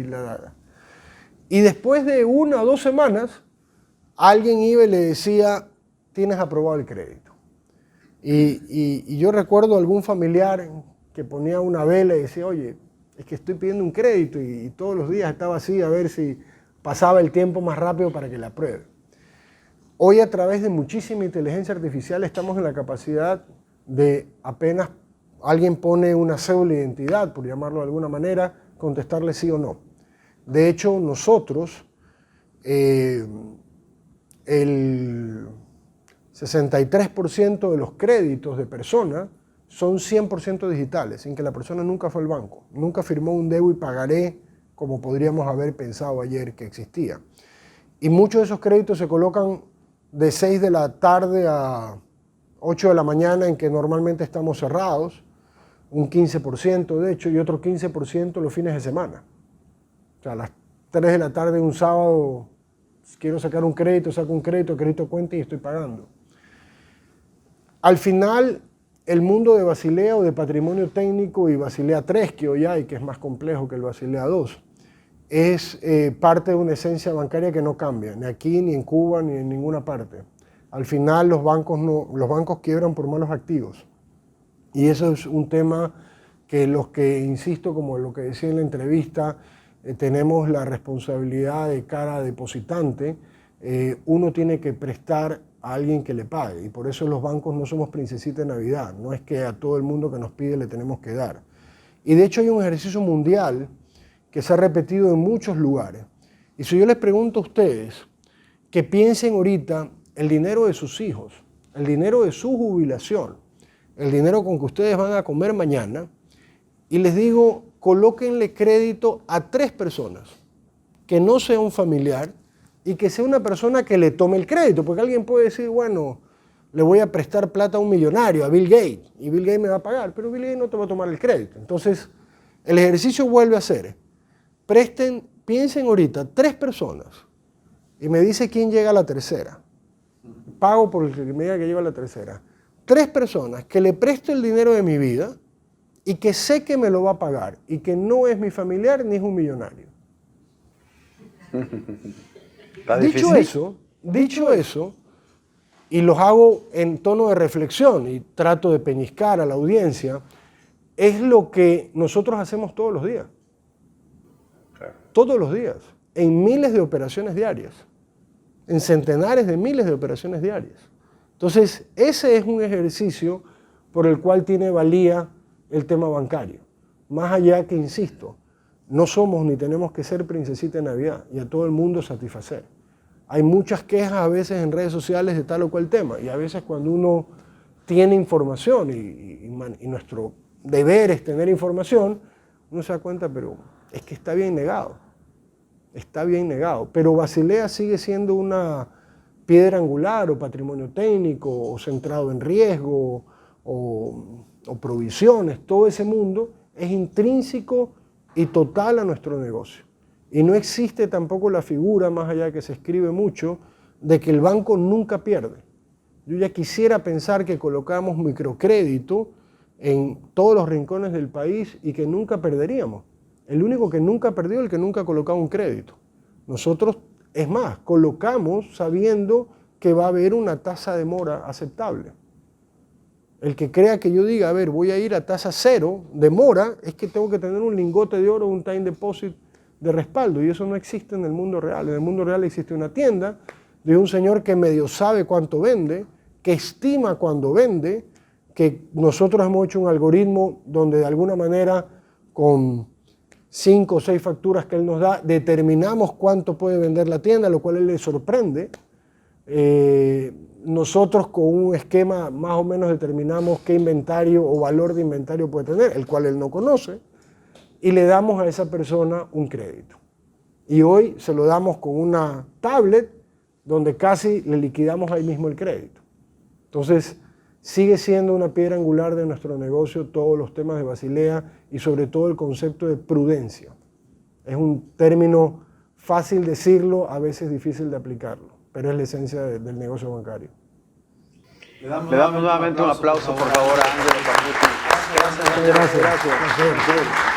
Y después de 1 o 2 semanas, alguien iba y le decía, tienes aprobado el crédito. Y yo recuerdo algún familiar que ponía una vela y decía, oye, es que estoy pidiendo un crédito y todos los días estaba así a ver si pasaba el tiempo más rápido para que la apruebe. Hoy a través de muchísima inteligencia artificial estamos en la capacidad de apenas alguien pone una cédula de identidad, por llamarlo de alguna manera, contestarle sí o no. De hecho, nosotros, el 63% de los créditos de persona son 100% digitales, sin que la persona nunca fue al banco, nunca firmó un debo y pagaré como podríamos haber pensado ayer que existía. Y muchos de esos créditos se colocan de 6 de la tarde a 8 de la mañana, en que normalmente estamos cerrados, un 15% de hecho, y otro 15% los fines de semana. O sea, a las 3 de la tarde un sábado, quiero sacar un crédito, saco un crédito cuenta y estoy pagando. Al final, el mundo de Basilea o de patrimonio técnico y Basilea 3 que hoy hay, que es más complejo que el Basilea 2, es parte de una esencia bancaria que no cambia, ni aquí, ni en Cuba, ni en ninguna parte. Al final los bancos quiebran por malos activos. Y eso es un tema que los que, insisto, como lo que decía en la entrevista, tenemos la responsabilidad de cara a depositante, uno tiene que prestar a alguien que le pague. Y por eso los bancos no somos princesita de Navidad. No es que a todo el mundo que nos pide le tenemos que dar. Y de hecho hay un ejercicio mundial que se ha repetido en muchos lugares. Y si yo les pregunto a ustedes que piensen ahorita el dinero de sus hijos, el dinero de su jubilación, el dinero con que ustedes van a comer mañana, y les digo, colóquenle crédito a 3 personas, que no sea un familiar y que sea una persona que le tome el crédito, porque alguien puede decir, bueno, le voy a prestar plata a un millonario, a Bill Gates, y Bill Gates me va a pagar, pero Bill Gates no te va a tomar el crédito. Entonces, el ejercicio vuelve a ser, piensen ahorita 3 personas, y me dice quién llega a la tercera. Pago por el que me diga que lleva a la tercera. 3 personas que le presto el dinero de mi vida y que sé que me lo va a pagar y que no es mi familiar ni es un millonario. Dicho eso, y los hago en tono de reflexión y trato de peñiscar a la audiencia, es lo que nosotros hacemos todos los días. Todos los días, en miles de operaciones diarias, en centenares de miles de operaciones diarias. Entonces, ese es un ejercicio por el cual tiene valía el tema bancario. Más allá que, insisto, no somos ni tenemos que ser princesita de Navidad y a todo el mundo satisfacer. Hay muchas quejas a veces en redes sociales de tal o cual tema, y a veces cuando uno tiene información y nuestro deber es tener información, uno se da cuenta, pero es que está bien negado. Está bien negado. Pero Basilea sigue siendo una piedra angular o patrimonio técnico o centrado en riesgo o provisiones. Todo ese mundo es intrínseco y total a nuestro negocio. Y no existe tampoco la figura, más allá de que se escribe mucho, de que el banco nunca pierde. Yo ya quisiera pensar que colocamos microcrédito en todos los rincones del país y que nunca perderíamos. El único que nunca perdió es el que nunca ha colocado un crédito. Nosotros, es más, colocamos sabiendo que va a haber una tasa de mora aceptable. El que crea que yo diga, a ver, voy a ir a tasa 0 de mora, es que tengo que tener un lingote de oro, un time deposit de respaldo, y eso no existe en el mundo real. En el mundo real existe una tienda de un señor que medio sabe cuánto vende, que estima cuándo vende, que nosotros hemos hecho un algoritmo donde de alguna manera con 5 o 6 facturas que él nos da, determinamos cuánto puede vender la tienda, lo cual a él le sorprende. Nosotros con un esquema más o menos determinamos qué inventario o valor de inventario puede tener, el cual él no conoce, y le damos a esa persona un crédito. Y hoy se lo damos con una tablet donde casi le liquidamos ahí mismo el crédito. Entonces, sigue siendo una piedra angular de nuestro negocio todos los temas de Basilea y sobre todo el concepto de prudencia. Es un término fácil decirlo, a veces difícil de aplicarlo, pero es la esencia del negocio bancario. Le damos nuevamente un aplauso, por favor, a Ángelo Caputi. Gracias.